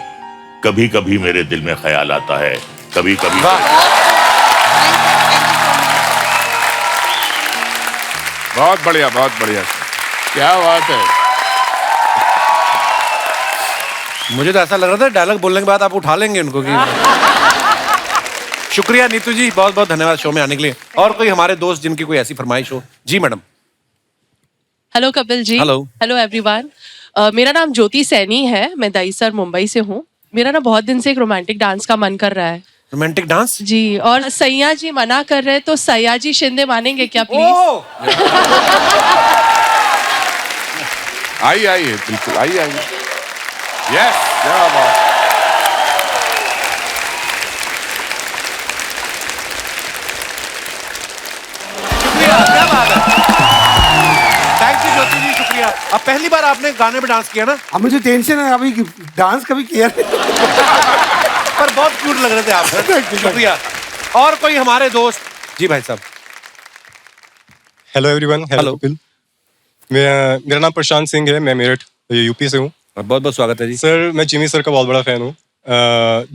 कभी कभी मेरे दिल में ख्याल आता है, कभी कभी। बहुत बढ़िया, बहुत बढ़िया। क्या बात है। मुझे तो ऐसा लग रहा था डायलॉग बोलने के बाद आप उठा लेंगे उनको कि शुक्रिया नीतू जी, बहुत बहुत धन्यवाद शो में आने के लिए। और कोई हमारे दोस्त जिनकी कोई ऐसी फरमाइश हो? जी madam. Hello Kapil ji. Hello. Hello everyone. मेरा नाम ज्योति सैनी है, मैं दहीसर मुंबई से हूँ। मेरा ना बहुत दिन से एक रोमांटिक डांस का मन कर रहा है। Romantic dance? जी, और सैया जी मना कर रहे हैं, तो सैया जी शिंदे मानेंगे क्या प्लीज? आइए आइए, बिल्कुल आइए आइए। यस, क्या बात। शुक्रिया, क्या बात है। थैंक यू ज्योति जी, शुक्रिया। अब पहली बार आपने गाने में डांस किया ना? अब मुझे टेंशन है, अभी डांस कभी किया नहीं। पर बहुत क्यूट लग रहे थे आप। शुक्रिया। और कोई हमारे दोस्त? जी भाई साहब। Hello everyone. हेलो कपिल। मेरा नाम प्रशांत सिंह है, मैं मेरठ यूपी से हूँ। बहुत बहुत स्वागत है जी। सर मैं जिमी सर का बहुत बड़ा फैन हूँ।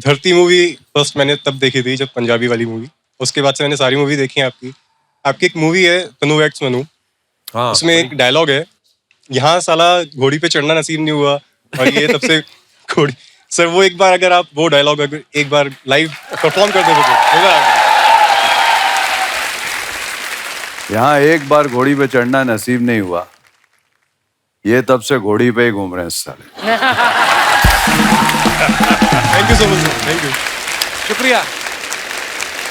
धरती मूवी फर्स्ट मैंने तब देखी थी जब पंजाबी वाली मूवी, उसके बाद से मैंने सारी मूवी देखी है आपकी। आपकी एक मूवी है तनु एक्स मनु, हाँ, उसमें एक डायलॉग है, यहाँ साला घोड़ी पे चढ़ना नसीब नहीं हुआ और ये तब से घोड़ी। सर वो एक बार अगर आप वो डायलॉग अगर एक बार लाइव परफॉर्म कर देते तो यहाँ एक बार घोड़ी पे चढ़ना नसीब नहीं हुआ, ये तब से घोड़ी पे ही घूम रहे हैं साले। Thank you so much. Thank you. शुक्रिया।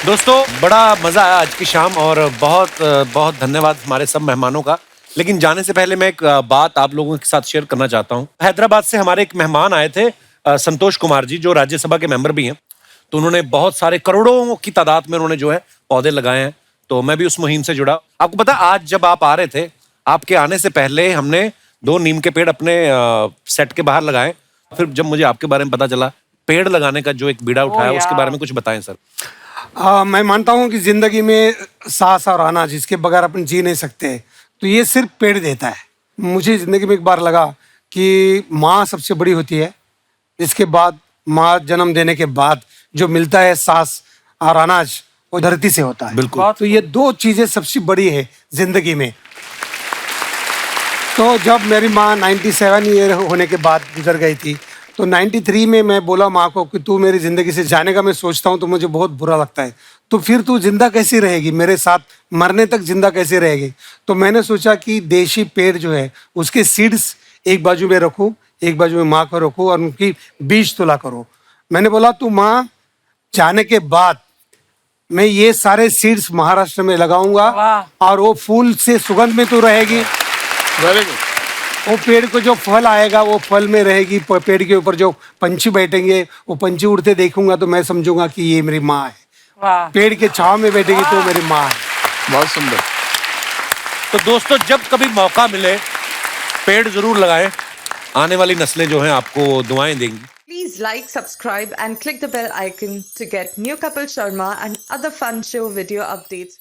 दोस्तों बड़ा मजा आया आज की शाम और बहुत बहुत धन्यवाद हमारे सब मेहमानों का। लेकिन जाने से पहले मैं एक बात आप लोगों के साथ शेयर करना चाहता हूँ। हैदराबाद से हमारे एक मेहमान आए थे, संतोष कुमार जी, जो राज्यसभा के मेंबर भी हैं। तो उन्होंने बहुत सारे करोड़ों की तादाद में उन्होंने जो है पौधे लगाए हैं। तो मैं भी उस मुहिम से जुड़ा। आपको पता, आज जब आप आ रहे थे, आपके आने से पहले हमने 2 नीम के पेड़ अपने सेट के बाहर लगाए। फिर जब मुझे आपके बारे में पता चला, पेड़ लगाने का जो एक बीड़ा उठाया, उसके बारे में कुछ बताएं सर। मैं मानता हूँ कि जिंदगी में सांस और अनाज, इसके बगैर अपन जी नहीं सकते। तो ये सिर्फ पेड़ देता है। मुझे जिंदगी में एक बार लगा कि माँ सबसे बड़ी होती है, इसके बाद माँ जन्म देने के बाद जो मिलता है सांस और अनाज, वो धरती से होता है। बिल्कुल। तो ये 2 चीजें सबसे बड़ी है जिंदगी में। तो जब मेरी माँ 97 ईयर होने के बाद गुजर गई थी, तो 93 में मैं बोला माँ को कि तू मेरी ज़िंदगी से जाने का मैं सोचता हूँ तो मुझे बहुत बुरा लगता है, तो फिर तू जिंदा कैसी रहेगी, मेरे साथ मरने तक जिंदा कैसे रहेगी। तो मैंने सोचा कि देशी पेड़ जो है उसके सीड्स एक बाजू में रखूँ, एक बाजू में माँ को रखूँ और उनकी बीज तुला करो। मैंने बोला तू माँ जाने के बाद मैं ये सारे सीड्स महाराष्ट्र में लगाऊंगा और वो फूल से सुगंध में तू रहेगी। Very good. वो पेड़ को जो फल आएगा वो फल में रहेगी। पेड़ के ऊपर जो पंछी बैठेंगे वो पंछी उड़ते देखूंगा तो मैं समझूंगा कि ये मेरी माँ है। पेड़ के छांव में बैठेगी तो मेरी माँ है। बहुत सुंदर। तो दोस्तों जब कभी मौका मिले, पेड़ जरूर लगाएं। आने वाली नस्लें जो हैं आपको दुआएं देंगी। Please like, subscribe and click the bell icon to get new Kapil Sharma and other fun show video updates.